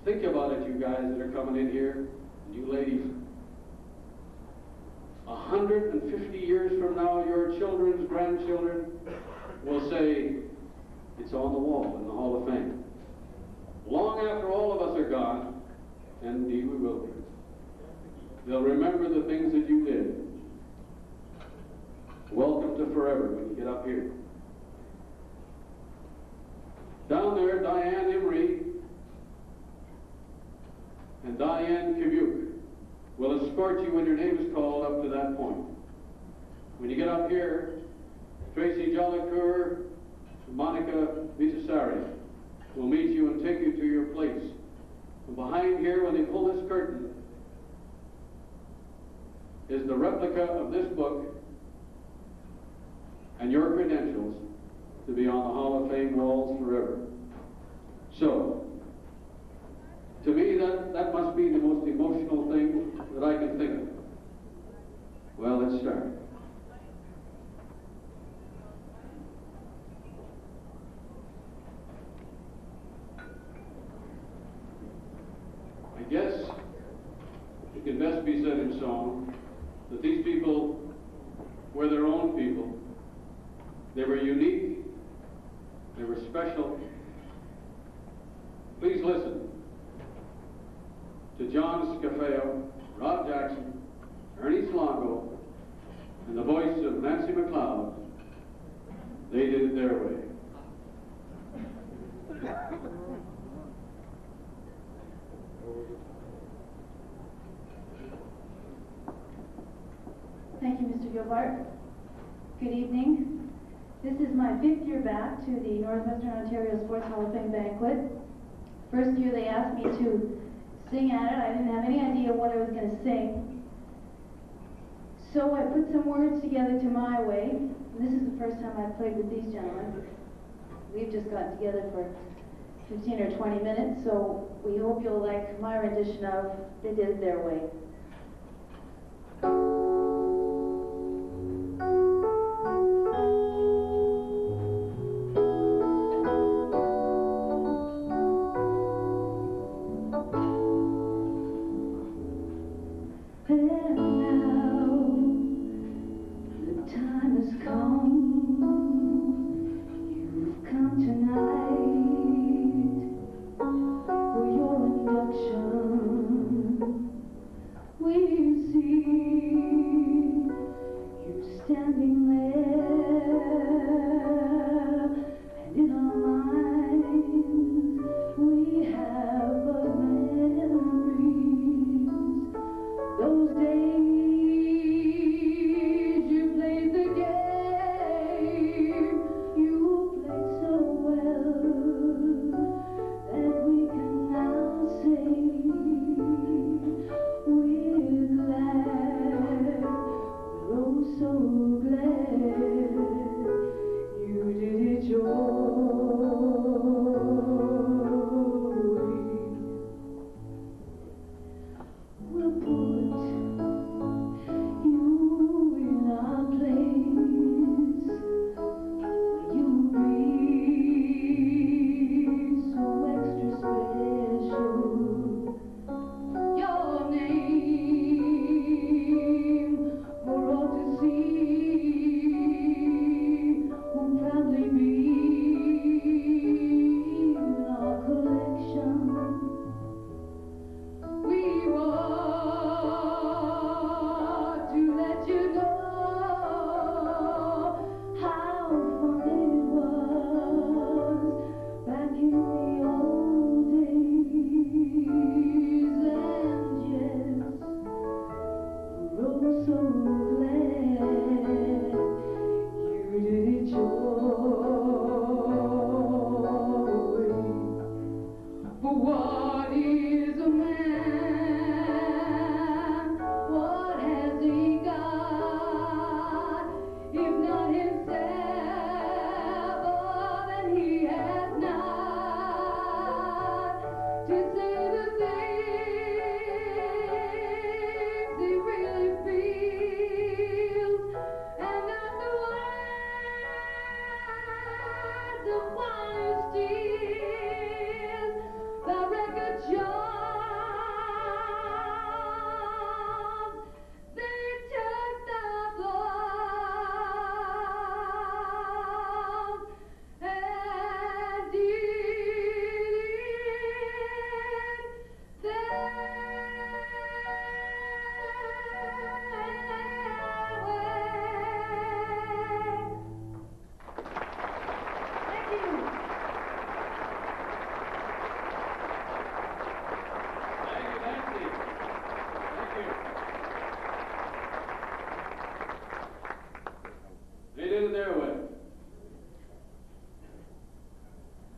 Think about it, you guys that are coming in here, and you ladies. 150 years from now, your children's grandchildren will say, it's on the wall in the Hall of Fame. Long after all of us are gone, and indeed we will be, they'll remember the things that you did. Welcome to forever when you get up here. Down there, Diane Emery and Diane Kibuk will escort you when your name is called up to that point. When you get up here, Tracy Jollicoeur and Monica Vitasari will meet you and take you to your place. And behind here, when they pull this curtain, is the replica of this book and your credentials to be on the Hall of Fame walls forever. So, to me, that must be the most emotional thing that I can think of. Well, let's start. I guess it can best be said in song that these people were their own people. They were unique, they were Slongo and the voice of Nancy McLeod, they did it their way. Thank you, Mr. Gilbart. Good evening. This is my 5th year back to the Northwestern Ontario Sports Hall of Fame banquet. First year they asked me to sing at it. I didn't have any idea what I was going to sing. So I put some words together to my way. This is the first time I've played with these gentlemen. We've just gotten together for 15 or 20 minutes, so we hope you'll like my rendition of They Did It Their Way.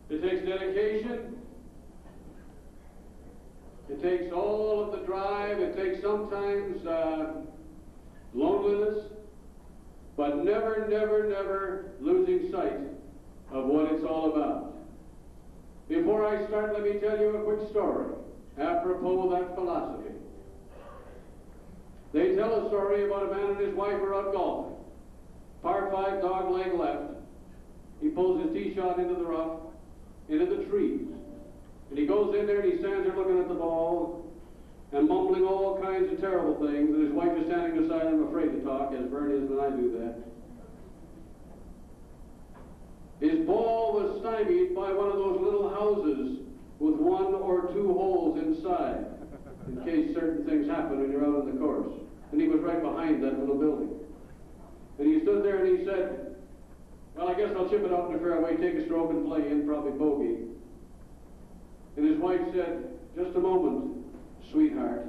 It takes dedication. It takes all of the drive. It takes sometimes loneliness, but never, never, never losing sight of what it's all about. Before I start, let me tell you a quick story, apropos of that philosophy. They tell a story about a man and his wife were out golfing. Par 5, dog leg left. He pulls his tee shot into the rough, into the trees. And he goes in there and he stands there looking at the ball and mumbling all kinds of terrible things. And his wife is standing beside him, afraid to talk, as Vern is when I do that. His ball was stymied by one of those little houses with 1 or 2 holes inside, in case certain things happen when you're out on the course. and he was right behind that little building. And he stood there and he said, well, I guess I'll chip it out in the fairway, take a stroke and play in, probably bogey. And his wife said, just a moment, sweetheart,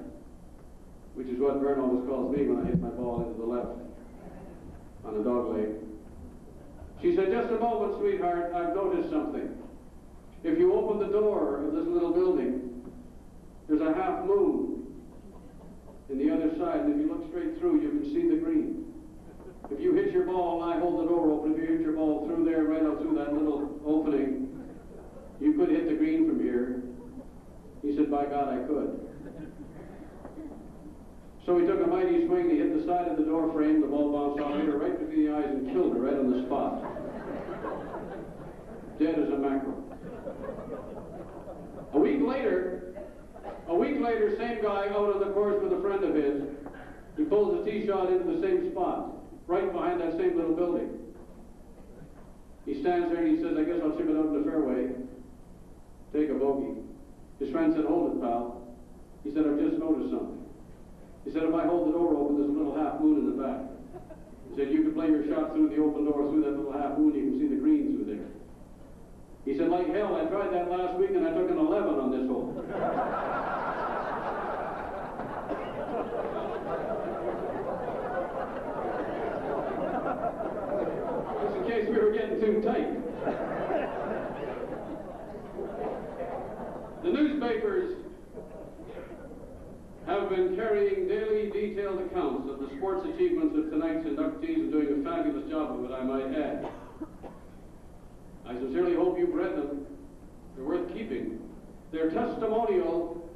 which is what Vern always calls me when I hit my ball into the left on a dog leg. She said, just a moment, sweetheart, I've noticed something. If you open the door of this little building, there's a half moon in the other side, and if you look straight through, you can see the green. If you hit your ball and I hold the door open, if you hit your ball through there, right out through that little opening, you could hit the green from here. He said, by God, I could. So he took a mighty swing, he hit the side of the door frame, the ball bounced off, hit her right between the eyes and killed her right on the spot. Dead as a mackerel. A week later, same guy out on the course with a friend of his. He pulls a tee shot into the same spot, right behind that same little building. He stands there and he says, I guess I'll chip it out in the fairway, take a bogey. His friend said, hold it, pal. He said, I've just noticed something. He said, if I hold the door open, there's a little half moon in the back. He said, you can play your shot through the open door, through that little half moon, you can see the green through there. He said, like hell, I tried that last week and I took an 11 on this hole. Just in case we were getting too tight. The newspapers have been carrying daily detailed accounts of the sports achievements of tonight's inductees and doing a fabulous job of it, I might add. I sincerely hope you've read them. They're worth keeping. They're testimonial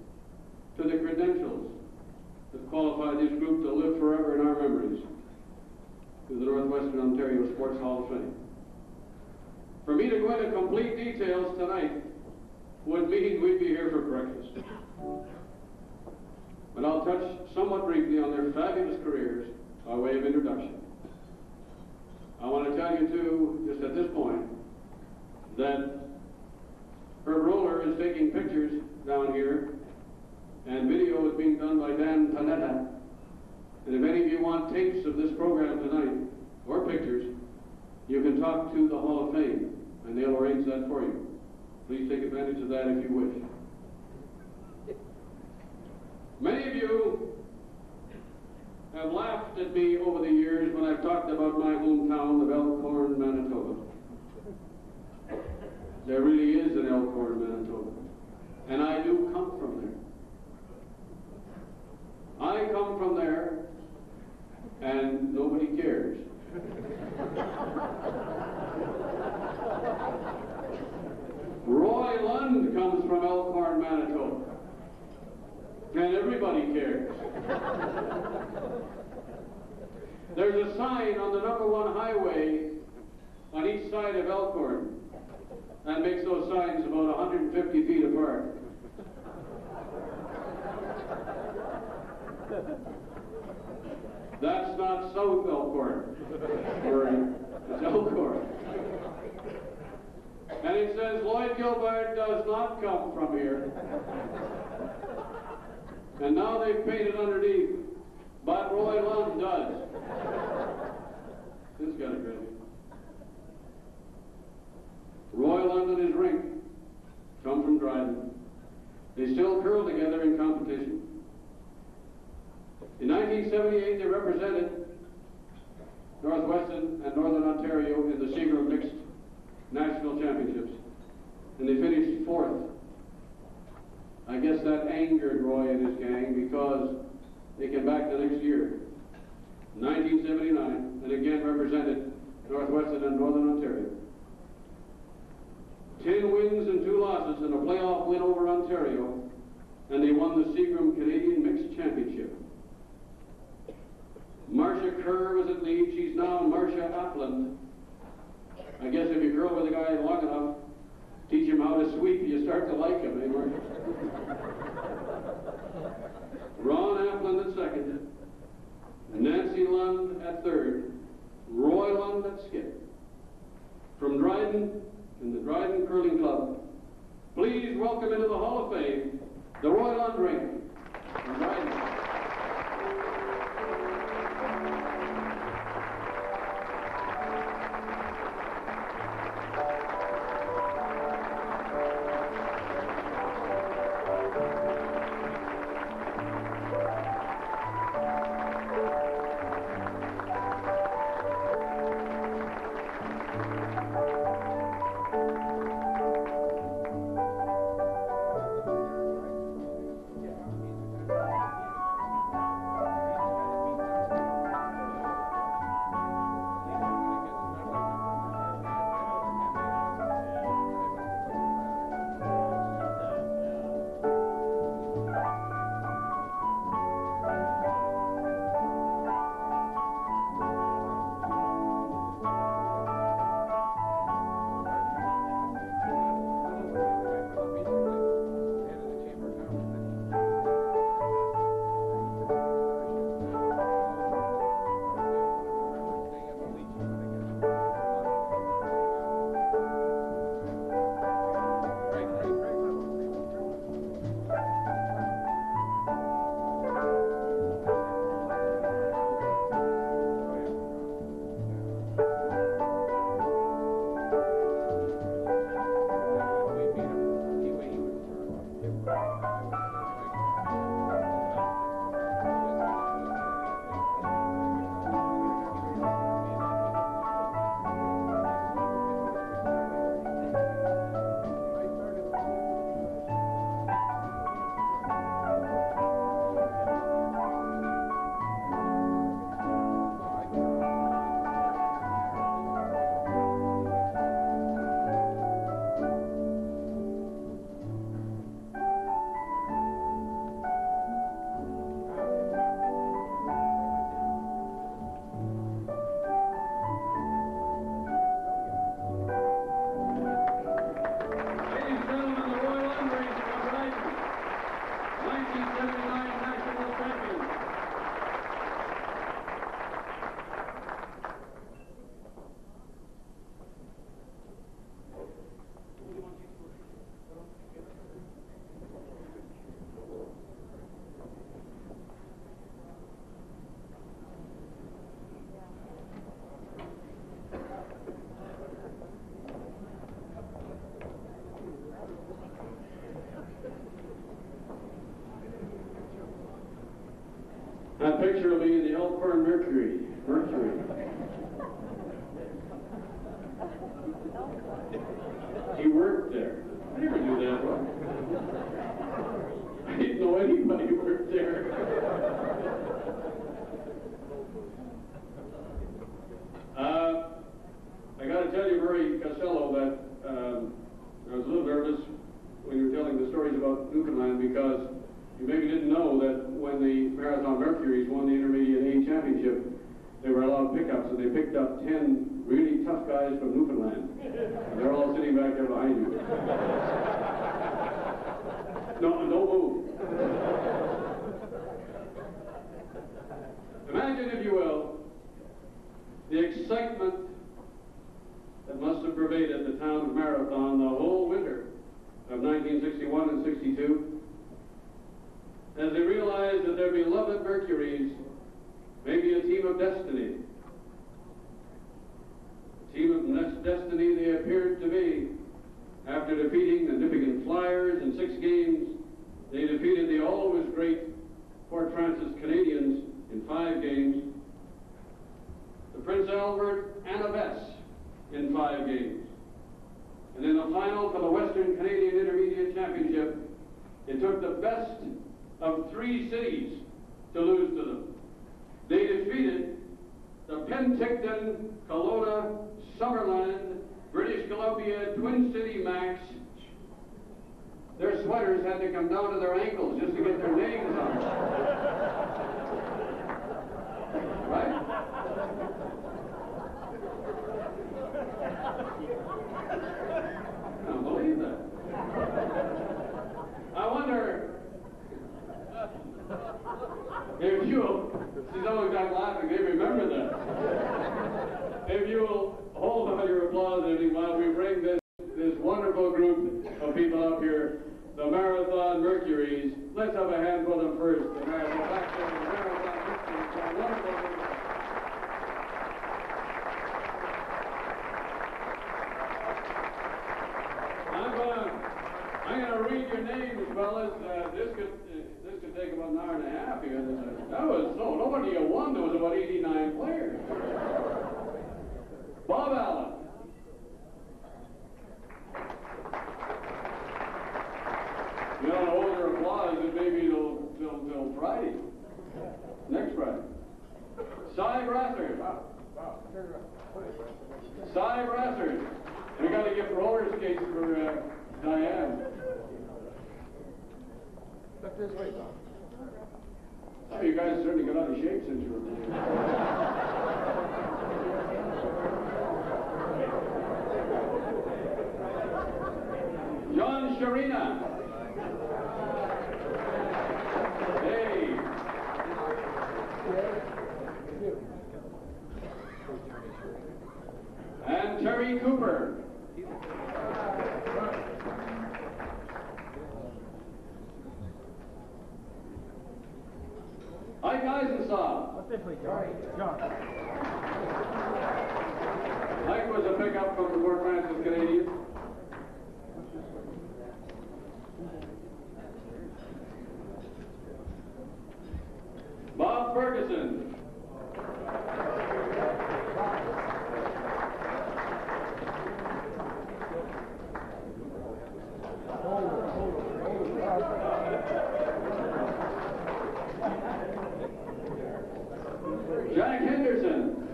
to the credentials that qualify this group to live forever in our memories through the Northwestern Ontario Sports Hall of Fame. For me to go into complete details tonight would mean we'd be here for breakfast. But I'll touch somewhat briefly on their fabulous careers by way of introduction. I want to tell you, too, just at this point, that Herb Roller is taking pictures down here, and video is being done by Dan Panetta. And if any of you want tapes of this program tonight, or pictures, you can talk to the Hall of Fame, and they'll arrange that for you. Please take advantage of that if you wish. Many of you have laughed at me over the years when I've talked about my hometown of Elkhorn, Manitoba. There really is an Elkhorn, Manitoba, and I do come from there. I come from there, and nobody cares. Roy Lund comes from Elkhorn, Manitoba, and everybody cares. There's a sign on the #1 highway on each side of Elkhorn that makes those signs about 150 feet apart. That's not South Elkhorn, it's Elkhorn. And it says, Lloyd Gilbert does not come from here. And now they've painted underneath, but Roy Lund does. This got it ready. Roy Lund and his rink come from Dryden. They still curl together in competition. In 1978, they represented Northwestern and Northern Ontario in the Seagram Mixed National Championships, and they finished 4th. I guess that angered Roy and his gang because they came back the next year, 1979, and again represented Northwestern and Northern Ontario. 10 wins and 2 losses and a playoff win over Ontario, and they won the Seagram Canadian Mixed Championship. Marcia Kerr was at lead. She's now Marcia Apland. I guess if you curl with a guy long enough, teach him how to sweep, you start to like him, eh, Marcia? Ron Apland at 2nd, Nancy Lund at 3rd, Roy Lund at skip. From Dryden, in the Dryden Curling Club, please welcome into the Hall of Fame, the Roy Lund Rink from Dryden. picture of me in the Elkhorn Mercury. He worked there. I never knew that one. I didn't know anybody worked there. I got to tell you, Murray Costello, that I was a little nervous when you were telling the stories about Newfoundland because you maybe didn't know that when the Marathon Mercuries won the Intermediate A Championship, they were allowed pickups, and they picked up 10 really tough guys from Newfoundland. And they're all sitting back there behind you. No, don't move. Imagine, if you will, the excitement that must have pervaded the town of Marathon the whole winter of 1961 and 62, as they realized that their beloved Mercuries may be a team of destiny. A team of destiny they appeared to be. After defeating the Nippigan Flyers in 6 games, they defeated the always great Fort Francis Canadians in 5 games, the Prince Albert Annabets in 5 games. And in the final for the Western Canadian Intermediate Championship, it took the best of 3 cities to lose to them. They defeated the Penticton, Kelowna, Summerland, British Columbia, Twin City Max. Their sweaters had to come down to their ankles just to get their names on them. Right? I don't believe that. I wonder if you'll, she's always got laughing, they remember that. If you'll hold on your applause while we bring this wonderful group of people up here, the Marathon Mercuries. Let's have a hand for them first. The Marathon Mercuries, a wonderful group. I'm going to read your names, fellas. This could take about an hour and a half here. Nobody won. There was about 89 players. Bob Allen. You know, hold your applause and maybe till Friday. Next Friday. Cy Brassard. Cy Brassard. We got to get roller skates for Diane. Look this way, Tom. Oh, you guys certainly got out of shape since you were playing. John Sharina. Hey. And Terry Cooper. Ike Eisenstadt. What's this way, John? Ike was a pickup from the Fort Francis Canadians. Bob Ferguson. Jack Henderson.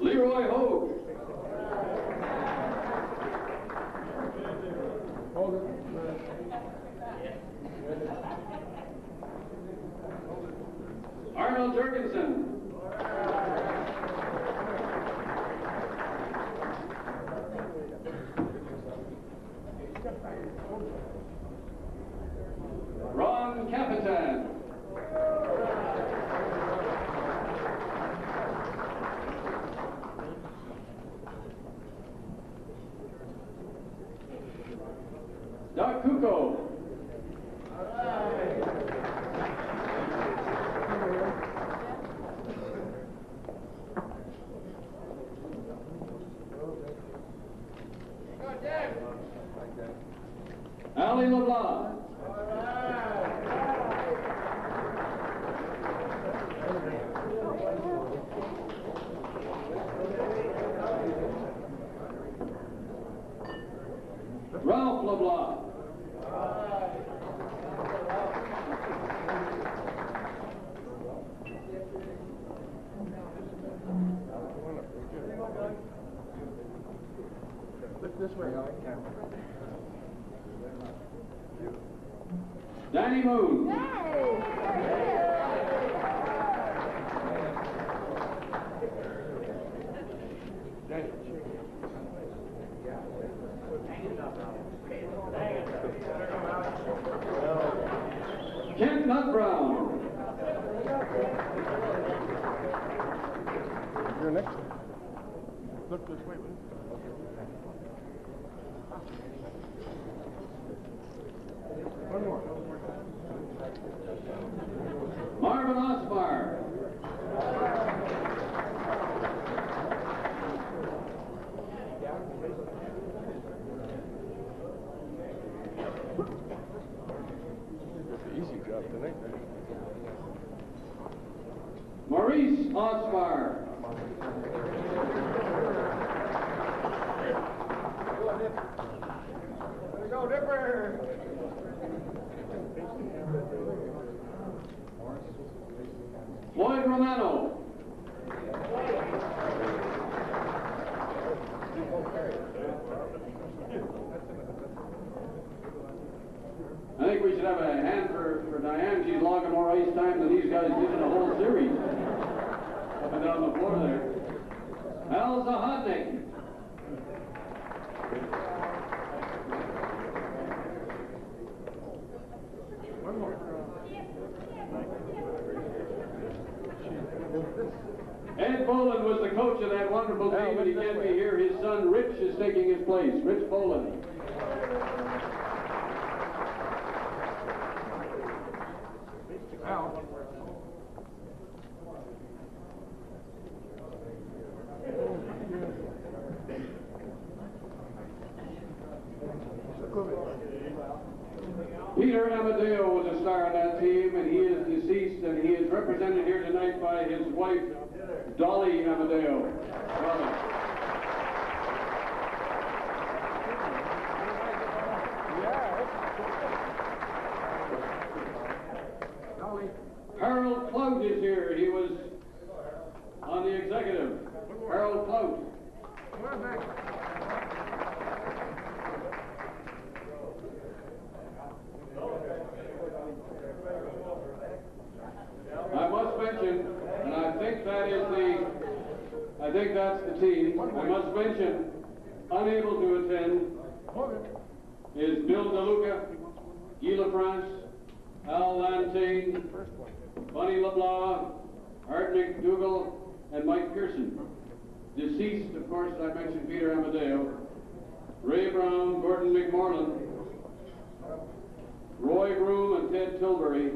Leroy Hogue. Arnold Jurgensen. Ron Capitan. Doc Kuko. Bonnie LeBlanc. Ralph LeBlanc. Look this way, I can. Danny Moon. Kent Nut Brown. You're next. Look this way, will you? One more. Marvin Osbar. It's an easy job tonight. Maurice Osbar. There you go, Dipper! Floyd Romano. I think we should have a hand for Diane. She's logging more ice time than these guys did in the whole series. Up and down the floor there. Al Zahodnik. One more. Ed Boland was the coach of that wonderful team, but he can't be here. His son Rich is taking his place. Rich Boland. Al. Peter Amadeo was a star on that team, and he is deceased, and he is represented here tonight by his wife, Dolly Amadeo. Dolly. Harold Clout is here. He was on the executive. Harold Clout. I must mention, and I think that's the team. I must mention, unable to attend is Bill DeLuca, Guy LaFrance, Al Lantane, Bunny LeBlanc, Art McDougall, and Mike Pearson. Deceased, of course, I mentioned Peter Amadeo, Ray Brown, Gordon McMorland, Roy Broom and Ted Tilbury,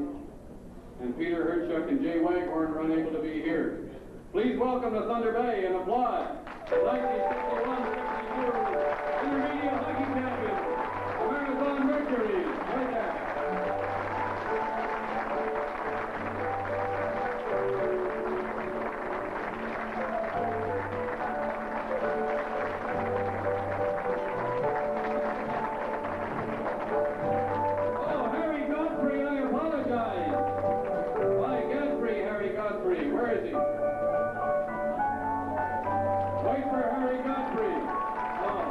and Peter Herchuk and Jay Waghorn are unable to be here. Please welcome to Thunder Bay and applaud 1961-62 Intermediate Hockey Champion, the Marathon Mercury, right there. Where is he? Wait for Harry Godfrey. Oh.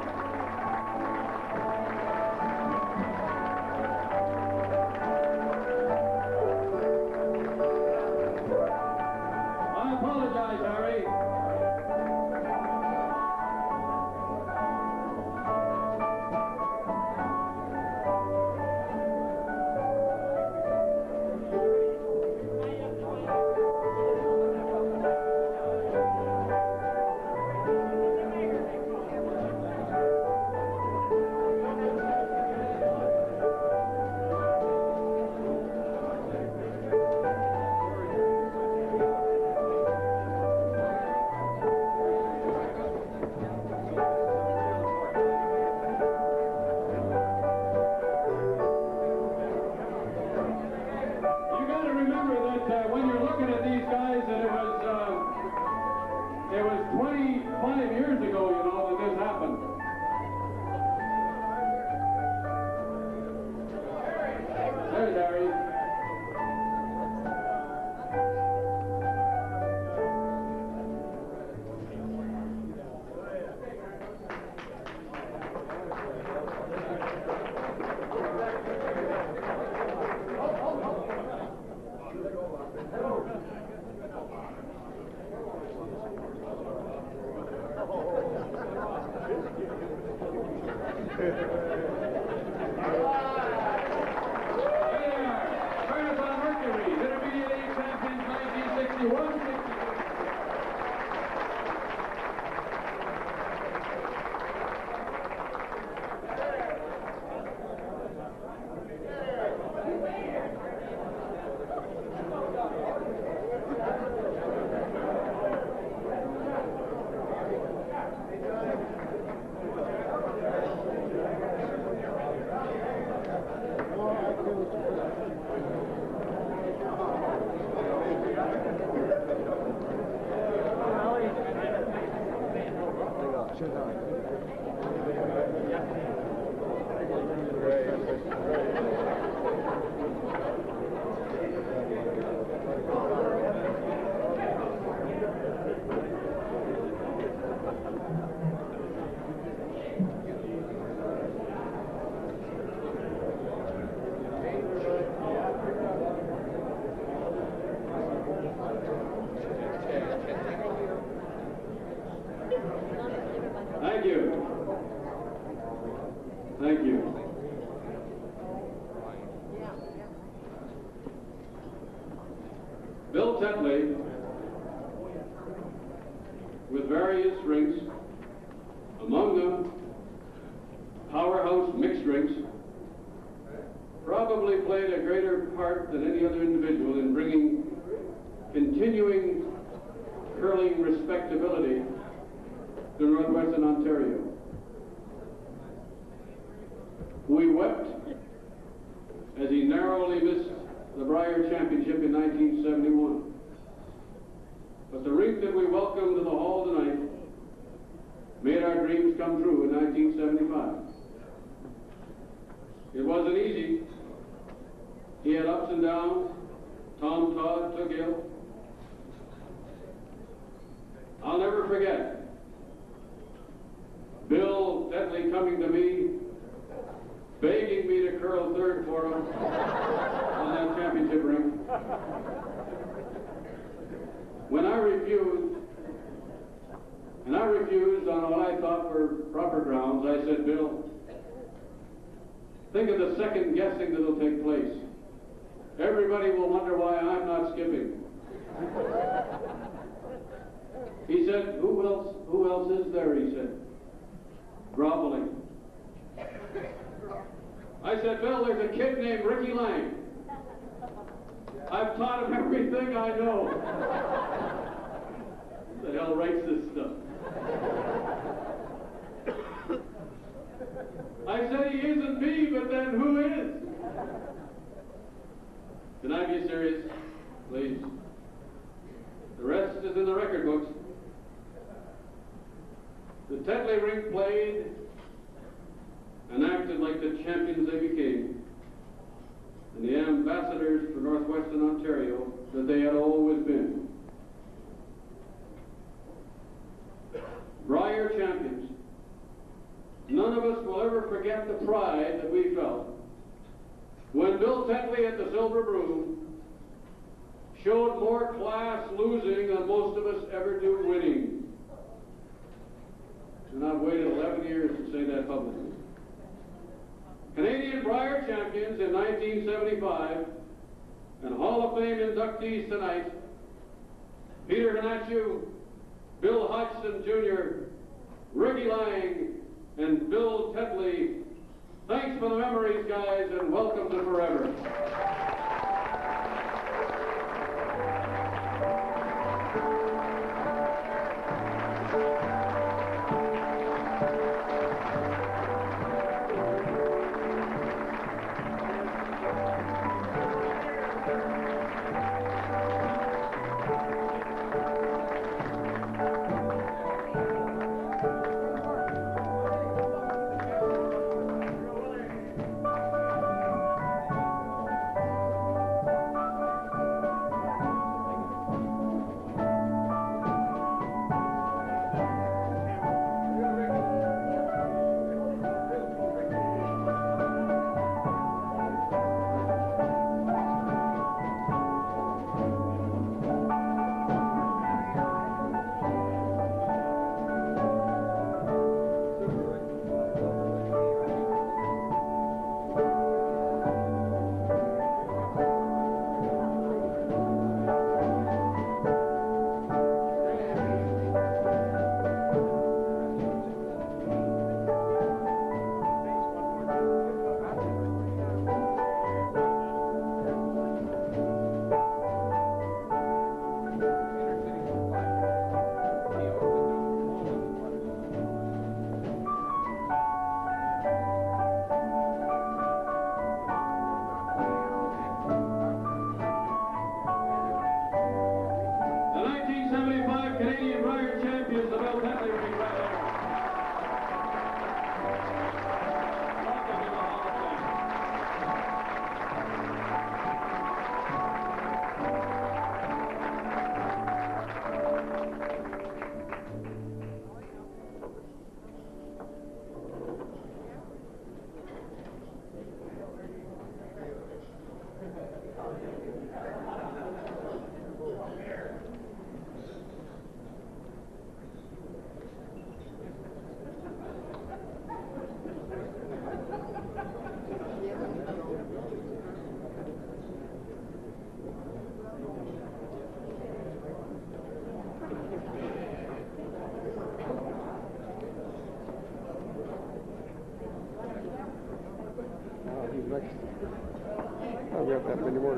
that when you're looking at these guys, that it was 25 years ago, you know, that this happened. There's Harry. Thank you. Thank you. Bill Tetley, with various rinks, among them powerhouse mixed rinks, probably played a greater part than any other individual in bringing continuing curling respectability to Northwestern Ontario. We wept as he narrowly missed the Brier Championship in 1971. But the rink that we welcomed to the hall tonight made our dreams come true in 1975. It wasn't easy. He had ups and downs. Tom Todd took ill. I'll never forget Bill Tetley coming to me, begging me to curl third for him on that championship ring. When I refused, and I refused on what I thought were proper grounds, I said, Bill, think of the second guessing that'll take place. Everybody will wonder why I'm not skipping. He said, who else is there, he said, groveling. I said, Bill, there's a kid named Ricky Lang. I've taught him everything I know. Who the hell writes this stuff? I said, he isn't me, but then who is? Can I be serious, please? The rest is in the record books. The Tetley rink played and acted like the champions they became, and the ambassadors for Northwestern Ontario that they had always been. Brier champions. None of us will ever forget the pride that we felt when Bill Tetley at the Silver Broom showed more class losing than most of us ever do winning. And I've waited 11 years to say that publicly. Canadian Brier champions in 1975 and Hall of Fame inductees tonight, Peter Hanachu, Bill Hodgson Jr., Ricky Lang, and Bill Tetley. Thanks for the memories, guys, and welcome to forever.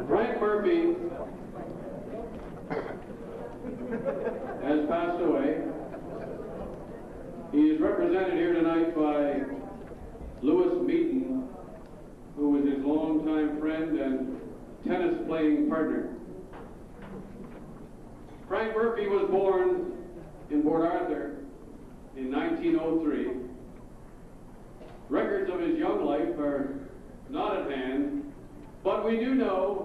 Frank Murphy has passed away. He is represented here tonight by Louis Meaton, who was his longtime friend and tennis playing partner. Frank Murphy was born in Port Arthur in 1903. Records of his young life are not at hand, but we do know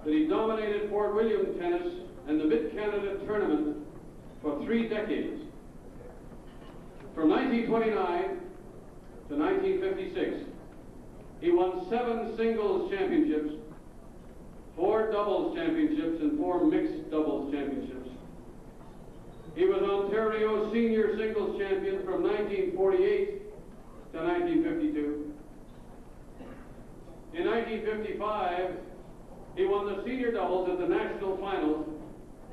that he dominated Fort William tennis and the Mid-Canada tournament for 3 decades. From 1929 to 1956, he won 7 singles championships, 4 doubles championships, and 4 mixed doubles championships. He was Ontario senior singles champion from 1948 to 1952. In 1955, he won the senior doubles at the national finals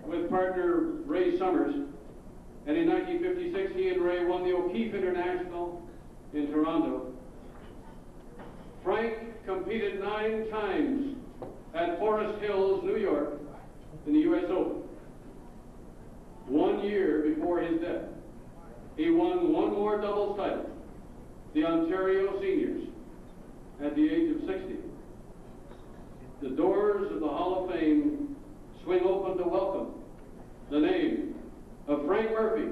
with partner Ray Summers. And in 1956, he and Ray won the O'Keefe International in Toronto. Frank competed 9 times at Forest Hills, New York, in the U.S. Open. 1 year before his death, he won 1 more doubles title, the Ontario Seniors, at the age of 60. The doors of the Hall of Fame swing open to welcome the name of Frank Murphy.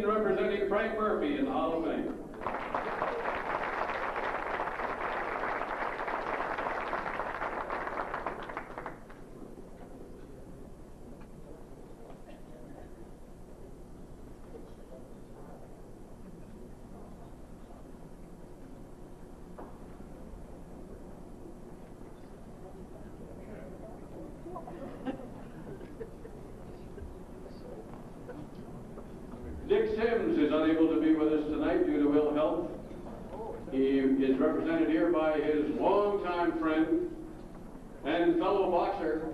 Representing Frank Murphy in the Hall of Fame. Dick Syms is unable to be with us tonight due to ill health. He is represented here by his longtime friend and fellow boxer.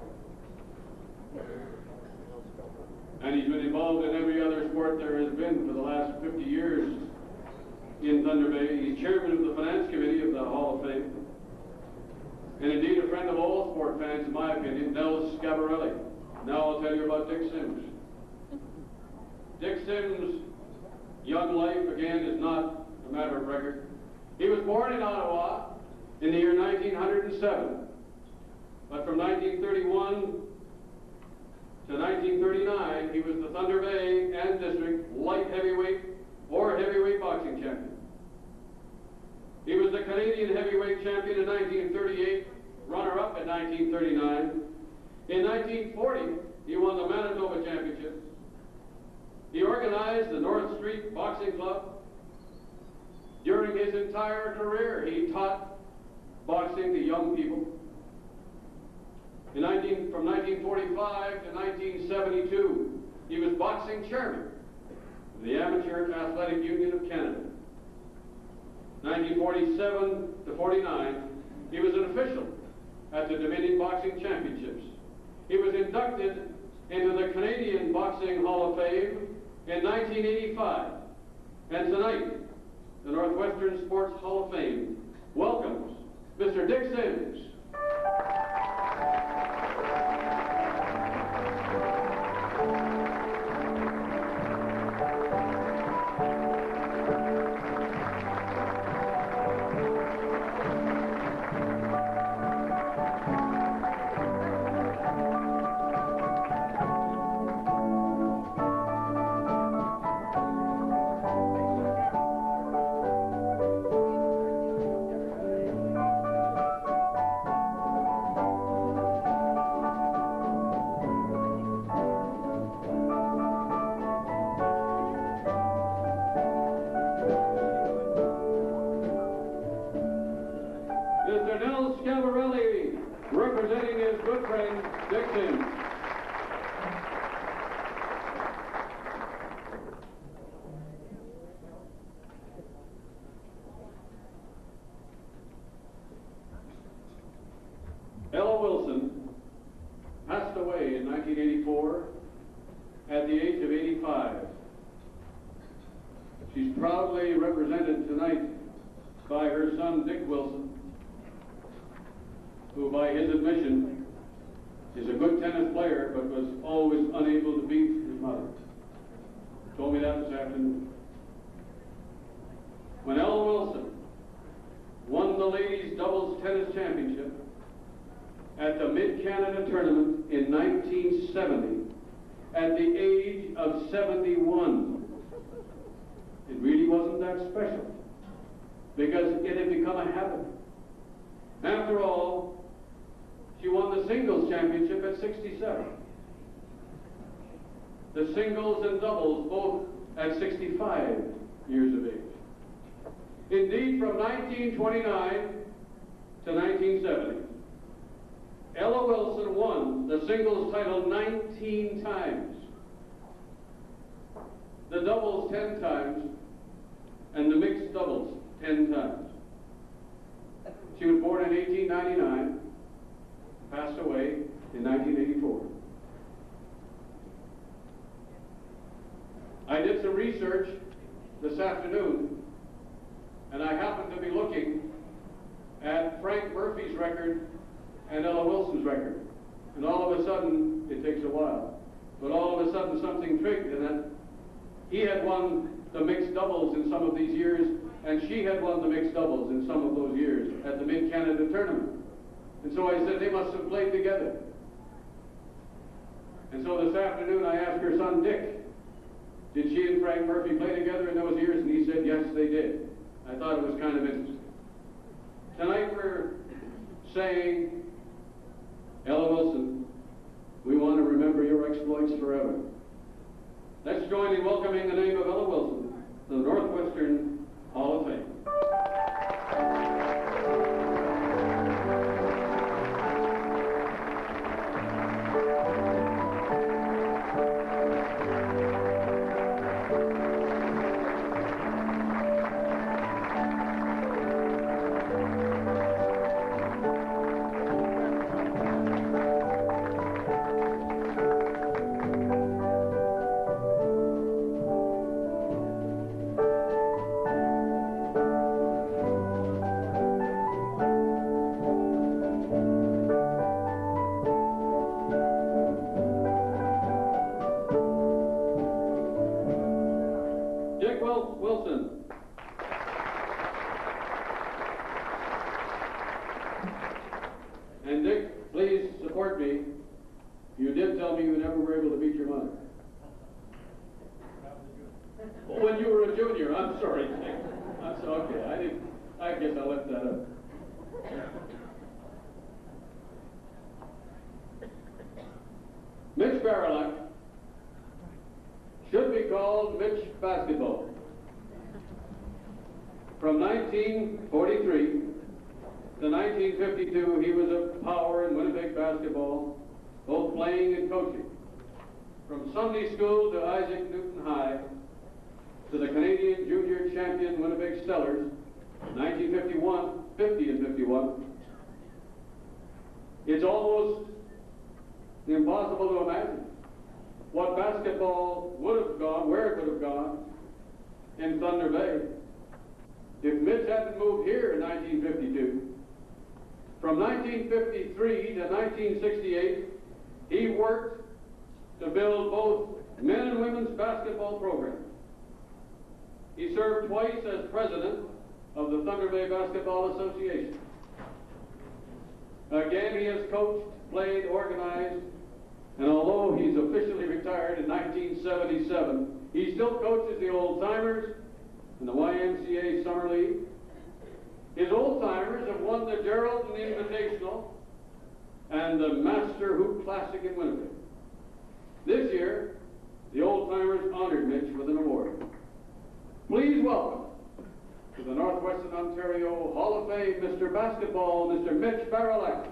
And he's been involved in every other sport there has been for the last 50 years in Thunder Bay. He's chairman of the Finance Committee of the Hall of Fame. And indeed a friend of all sport fans, in my opinion, Nels Scabarelli. Now I'll tell you about Dick Syms. Dick Syms' young life, again, is not a matter of record. He was born in Ottawa in the year 1907. But from 1931 to 1939, he was the Thunder Bay and District light heavyweight or heavyweight boxing champion. He was the Canadian heavyweight champion in 1938, runner-up in 1939. In 1940, he won the Manitoba Championship. He organized the North Street Boxing Club. During his entire career, he taught boxing to young people. From 1945 to 1972, he was boxing chairman of the Amateur Athletic Union of Canada. 1947 to 49, he was an official at the Dominion Boxing Championships. He was inducted into the Canadian Boxing Hall of Fame in 1985. And tonight, the Northwestern Sports Hall of Fame welcomes Mr. Dick Syms. Cavarelli, representing his good friend, Dick Syms. Ella Willson passed away in 1984 at the age of 85. She's proudly represented tonight by her son, Dick Willson, who by his admission is a good tennis player but was always unable to beat his mother. Told me that this afternoon. When Ella Willson won the ladies' doubles tennis championship at the Mid-Canada tournament in 1970 at the age of 71, it really wasn't that special because it had become a habit. After all, she won the singles championship at 67. The singles and doubles both at 65 years of age. Indeed, from 1929 to 1970, Ella Willson won the singles title 19 times, the doubles 10 times, and the mixed doubles 10 times. She was born in 1899, passed away in 1984. I did some research this afternoon, and I happened to be looking at Frank Murphy's record and Ella Wilson's record. And all of a sudden, it takes a while, but all of a sudden something triggered, and that he had won the mixed doubles in some of these years, and she had won the mixed doubles in some of those years at the Mid-Canada tournament. And so I said, they must have played together. And so this afternoon I asked her son Dick, did she and Frank Murphy play together in those years? And he said, yes, they did. I thought it was kind of interesting. Tonight we're saying, Ella Willson, we want to remember your exploits forever. Let's join in welcoming the name of Ella Willson to the Northwestern Hall of Fame. Willson. And Dick, please support me. You did tell me you never were able to beat your mother. Oh, when you were a junior. I'm sorry, Dick. I'm so okay. I guess I left that up. Mitch Baryluk should be called Mitch Basketball. From 1943 to 1952, he was a power in Winnipeg basketball, both playing and coaching. From Sunday school to Isaac Newton High, to the Canadian Junior Champion Winnipeg Stellars, 1951, 50 and 51. It's almost impossible to imagine what basketball would have gone, where it would have gone in Thunder Bay if Mitch hadn't moved here in 1952. From 1953 to 1968, he worked to build both men and women's basketball programs. He served twice as president of the Thunder Bay Basketball Association. Again, he has coached, played, organized, and although he's officially retired in 1977, he still coaches the old-timers in the YMCA Summer League. His old-timers have won the Geraldton Invitational and the Master Hoop Classic in Winnipeg. This year, the old-timers honored Mitch with an award. Please welcome To the Northwestern Ontario Hall of Fame, Mr. Basketball, Mr. Mitch Baryluk.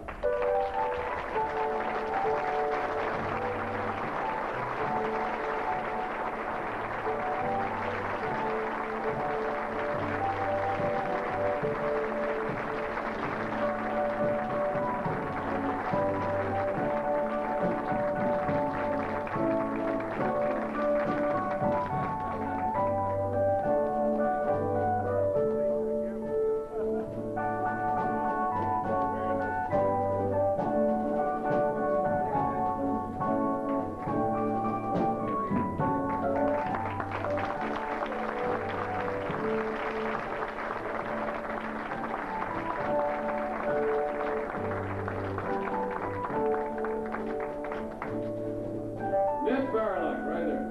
Mitch Baryluk, right there.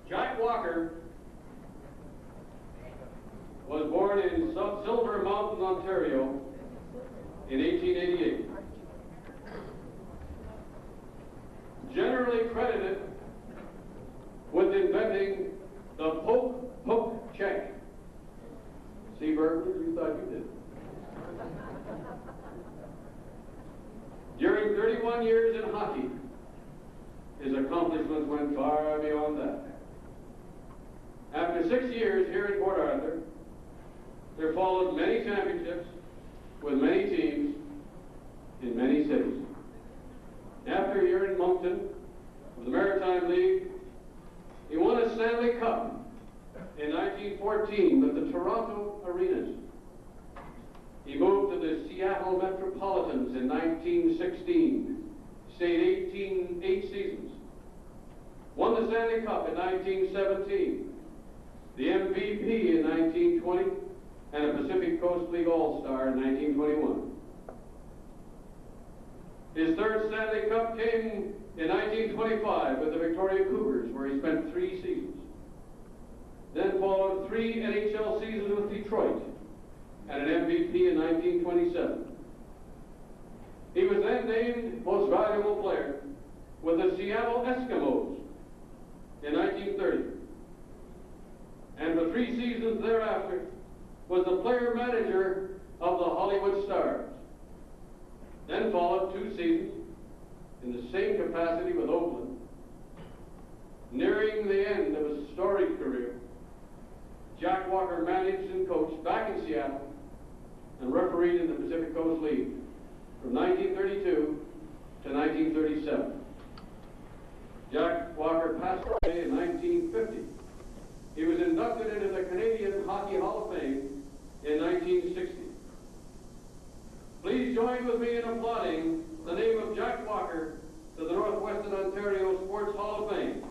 Jack Walker was born in Silver Mountain, Ontario in 1888. Generally credited with inventing the poke check. See, Bergman, you thought you did. During 31 years in hockey, his accomplishments went far beyond that. After 6 years here in Port Arthur, there followed many championships with many teams in many cities. After a year in Moncton with the Maritime League, he won a Stanley Cup in 1914 with the Toronto Arenas. He moved to the Seattle Metropolitans in 1916, stayed 8 seasons, won the Stanley Cup in 1917, the MVP in 1920, and a Pacific Coast League All-Star in 1921. His third Stanley Cup came in 1925 with the Victoria Cougars, where he spent 3 seasons. Then followed 3 NHL seasons with Detroit and an MVP in 1927. He was then named Most Valuable Player with the Seattle Eskimos in 1930. And for 3 seasons thereafter was the player manager of the Hollywood Stars. Then followed 2 seasons in the same capacity with Oakland. Nearing the end of his storied career, Jack Walker managed and coached back in Seattle and refereed in the Pacific Coast League from 1932 to 1937. Jack Walker passed away in 1950. He was inducted into the Canadian Hockey Hall of Fame in 1960. Please join with me in applauding the name of Jack Walker to the Northwestern Ontario Sports Hall of Fame.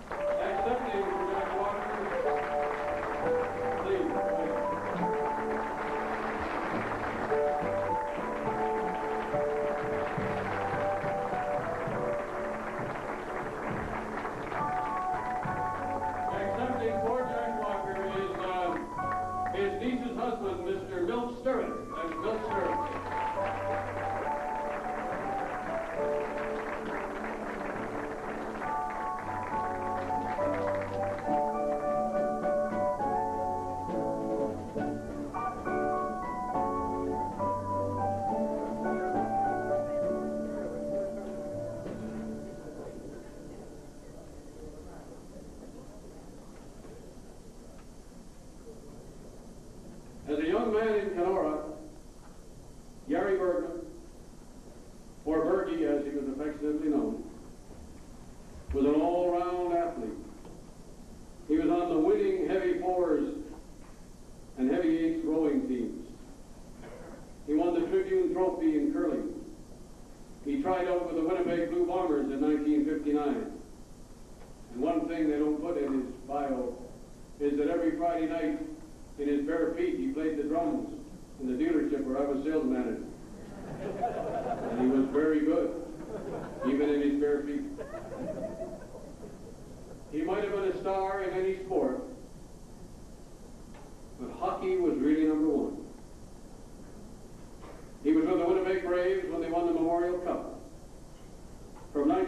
Accepting for Jack Walker, please. Accepting for Jack Walker is his niece's husband, Mr. Willson. That's Willson. As a young man in Kenora, Gary Bergman, or Bergie as he was affectionately known, was an all-round athlete. He was on the winning heavy fours and heavy eights rowing teams. He won the Tribune Trophy in curling. He tried out with the Winnipeg Blue Bombers in 1959. And one thing they don't put in his bio is that every Friday night in his bare feet he played the drums in the dealership where I was sales manager. And he was very good, even in his bare feet. He might have been a star in any sport, but hockey was really number one.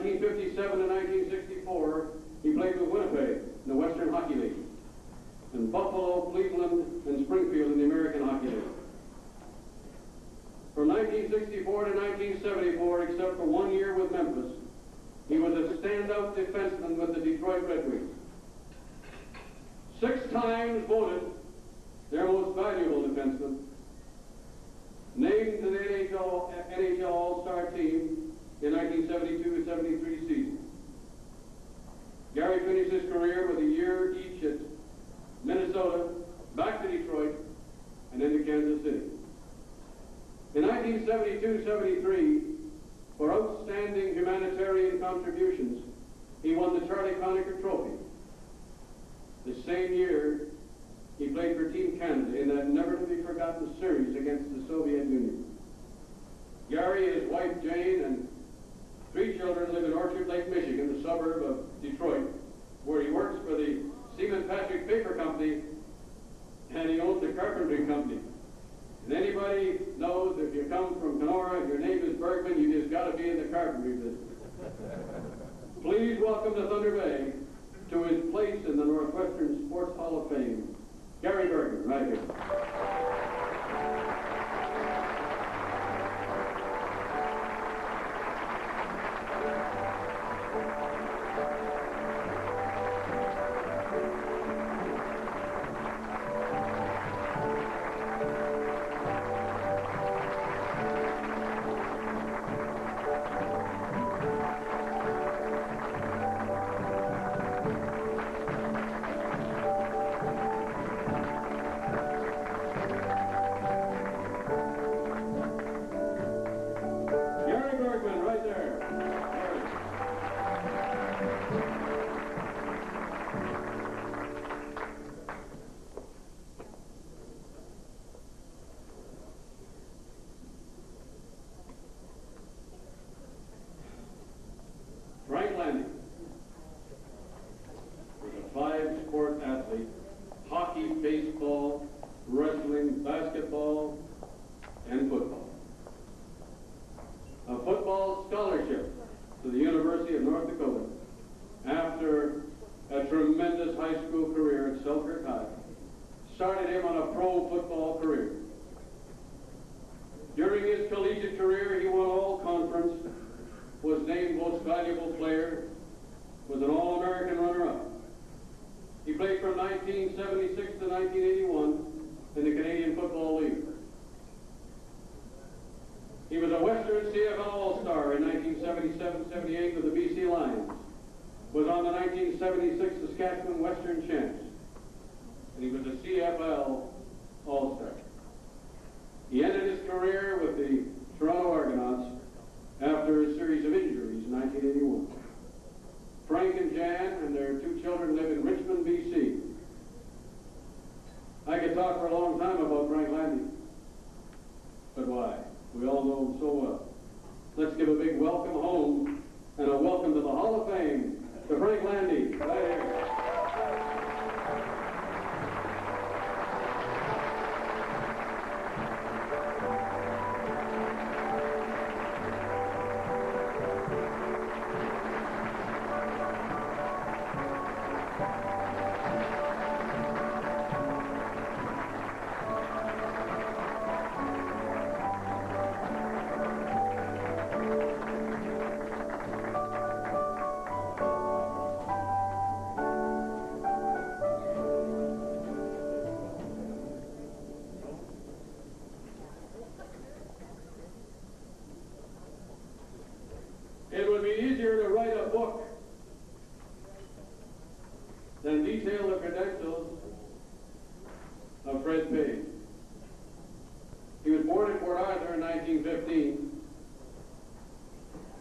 1957 to 1964, he played with Winnipeg in the Western Hockey League, and Buffalo, Cleveland, and Springfield in the American Hockey League. From 1964 to 1974, except for 1 year with Memphis, he was a standout defenseman with the Detroit Red Wings. 6 times voted their most valuable defenseman, named to the NHL All-Star team in 1972-73 season. Gary finished his career with a year each at Minnesota, back to Detroit, and then to Kansas City. In 1972-73, for outstanding humanitarian contributions, he won the Charlie Conacher Trophy. The same year, he played for Team Canada in that never-to-be-forgotten series against the Soviet Union. Gary, his wife Jane, and 3 children live in Orchard Lake, Michigan, a suburb of Detroit, where he works for the Seaman Patrick Paper Company, and he owns a carpentry company. And anybody knows if you come from Kenora, your name is Bergman, you just got to be in the carpentry business. Please welcome to Thunder Bay to his place in the Northwestern Sports Hall of Fame, Gary Bergman, right here. Landy was a 5-sport athlete: hockey, baseball, wrestling, basketball, and football. A football scholarship to the University of North Dakota after a tremendous high school career at Selkirk High started him on a pro football career. During his collegiate career, he won all-conference, was named Most Valuable Player, was an All-American runner-up. He played from 1976 to 1981 in the Canadian Football League. He was a Western CFL All-Star in 1977-78 with the BC Lions, was on the 1976 Saskatchewan Western Champs, and he was a CFL All-Star. He ended his career with the Toronto Argonauts after a series of injuries in 1981. Frank and Jan and their 2 children live in Richmond, BC. I could talk for a long time about Frank Landy, but why? We all know him so well. Let's give a big welcome home and a welcome to the Hall of Fame to Frank Landy, right here. It would be easier to write a book than detail the credentials of Fred Page. He was born in Port Arthur in 1915,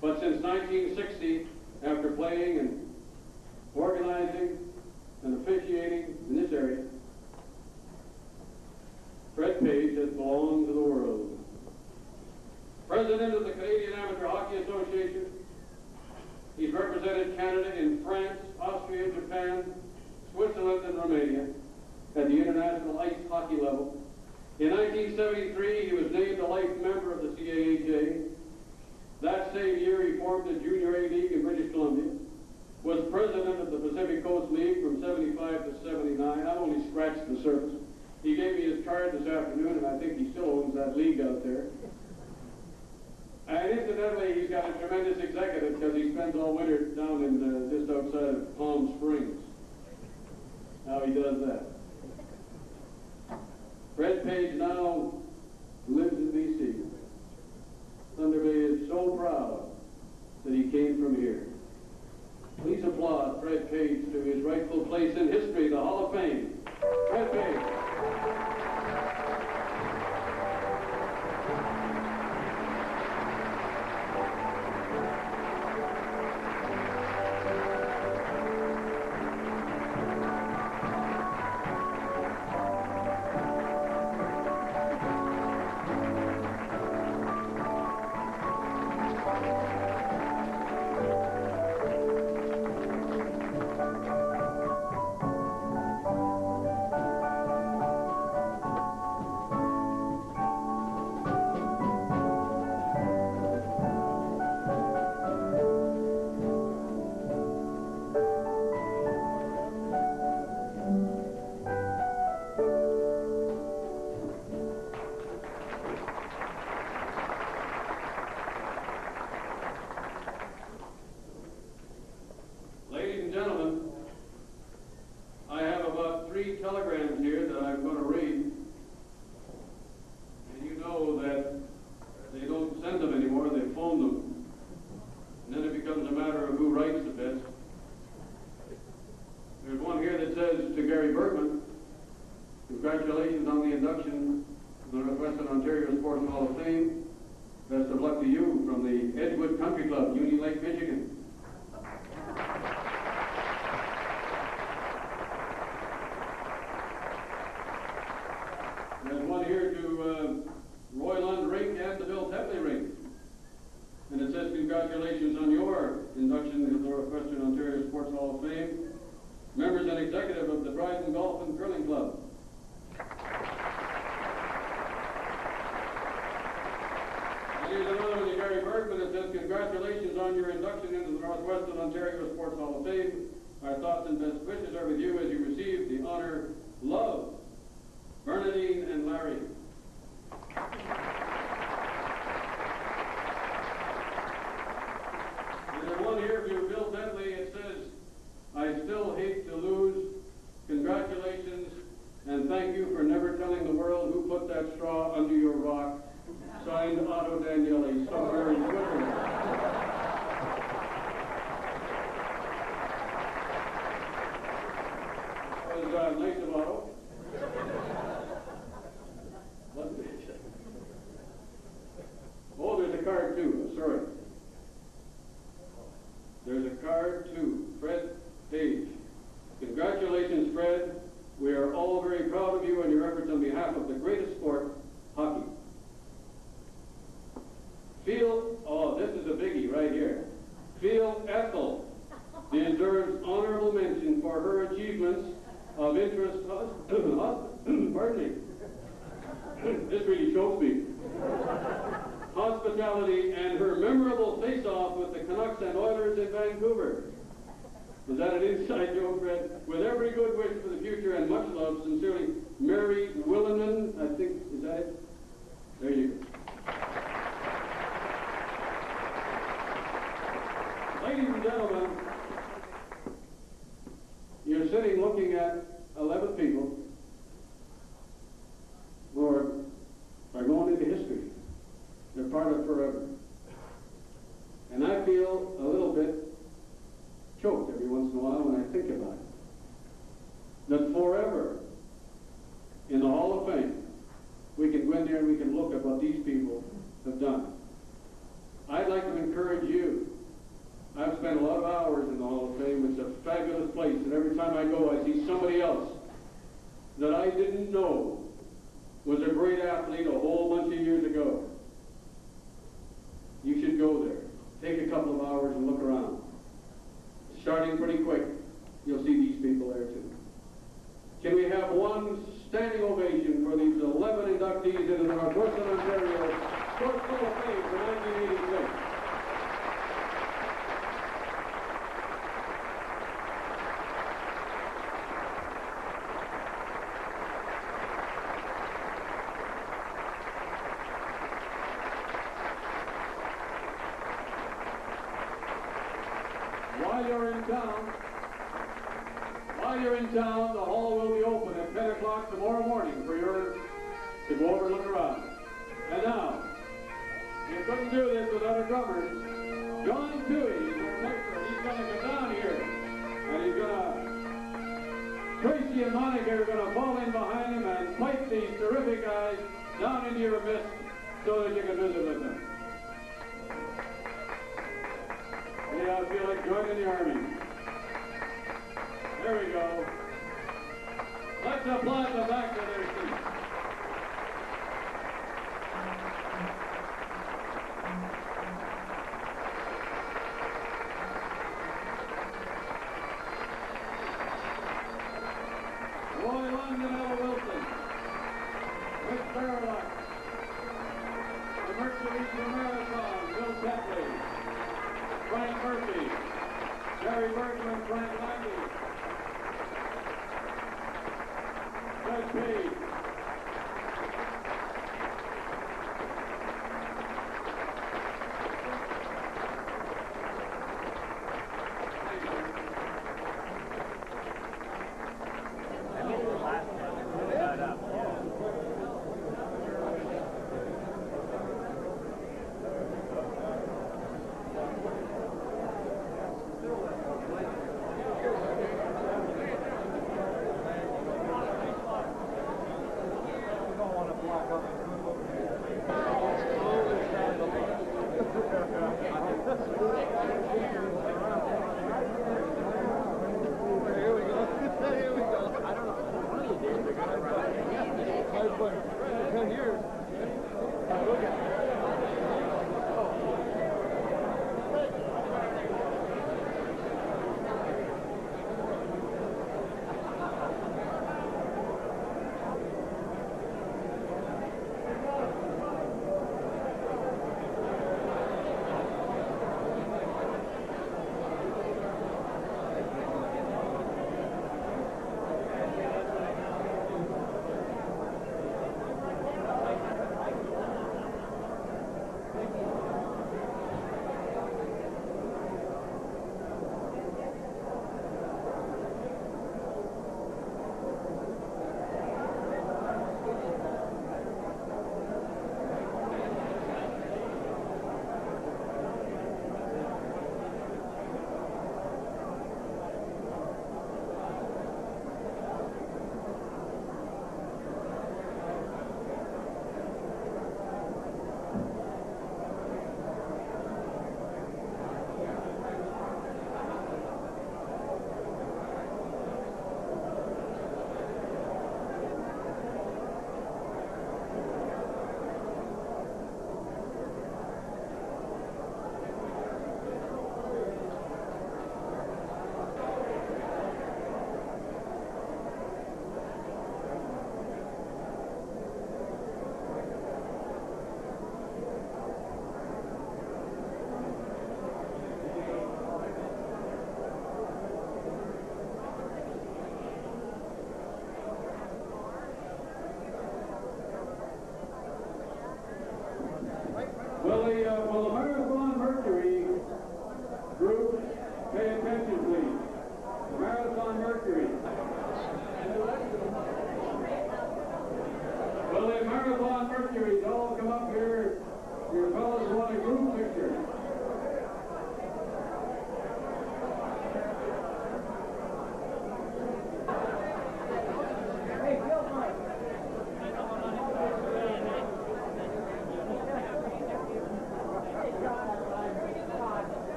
but since 1960, after playing and organizing and officiating in this area, Fred Page has belonged to the world. President of the Canadian Amateur Hockey Association, he's represented Canada in France, Austria, Japan, Switzerland, and Romania at the international ice hockey level. In 1973, he was named a life member of the CAHA. That same year, he formed the Junior A League in British I've only scratched the surface. He gave me his card this afternoon, and I think he still owns that league out there. And incidentally, he's got a tremendous executive because he spends all winter down in just outside of Palm Springs. How he does that. Fred Page now lives in B.C. Thunder Bay is so proud that he came from here. Please applaud Fred Page to his rightful place in history, the Hall of Fame. Fred Page. Telegrams here that I'm going to read, and you know that they don't send them anymore, they phone them, and then it becomes a matter of who writes the best. There's one here that says to Gary Bergman, congratulations on the induction to the Northwestern Ontario Sports Hall of Fame. Best of luck to you from the Edgewood Country Club, Union Lake, Michigan. There's one here to Roy Lund Rink and the Bill Tepley Rink. And it says congratulations on your induction into the Northwestern Ontario Sports Hall of Fame. Members and executive of the Dryden Golf and Curling Club. And here's another one to Gary Bergman that says congratulations on your induction into the Northwestern Ontario Sports Hall of Fame. Our thoughts and best wishes are with you as you receive the honor. Love. Bernadine and Larry. And there's one here to Bill Bentley. It says, I still hate to lose. Congratulations and thank you for never telling the world who put that straw under your rock. Signed, Otto Daniele, somewhere in Switzerland. That was nice of Otto. Oh, there's a card too. Sorry. There's a card too. Fred Page. Congratulations, Fred. We are all very proud of you and your efforts on behalf of the greatest sport, hockey. Oh, this is a biggie right here. Phil Ethel deserves honorable mention for her achievements of interest, pardon me. This really choked me. Hospitality and her memorable face-off with the Canucks and Oilers in Vancouver. Was that an inside joke, Fred? With every good wish for the future and much love, sincerely, Mary Willenman, I think, is that it? There you go. Ladies and gentlemen, you're sitting looking at 11 people who are going into history. They're part of forever. And I feel a little bit choked every once in a while when I think about it. That forever, in the Hall of Fame, we can go in there and we can look at what these people have done. I'd like to encourage you. I've spent a lot of hours in the Hall of Fame. It's a fabulous place, and every time I go, I see somebody else that I didn't know was a great athlete a whole bunch of years ago. You should go there. Take a couple of hours and look around. Starting pretty quick, you'll see these people there too. Can we have one standing ovation for these 11 inductees into the Northwestern Ontario Sports Hall of Fame for 1986? while you're in town, the hall will be open at 10 o'clock tomorrow morning for your to go over and look around. And now, you couldn't do this without a drummer. John Toohey, he's going to come down here, and he's going to, Tracy and Monica are going to fall in behind him and fight these terrific guys down into your midst so that you can visit with them. Yeah, I feel like joining the army. There we go. Let's applaud the back of their seats. Willson, Mitch Baryluk, the Mercury Marathon, Bill Tetley, Frank Murphy, Jerry Bergman, Frank Landy, Judge Page,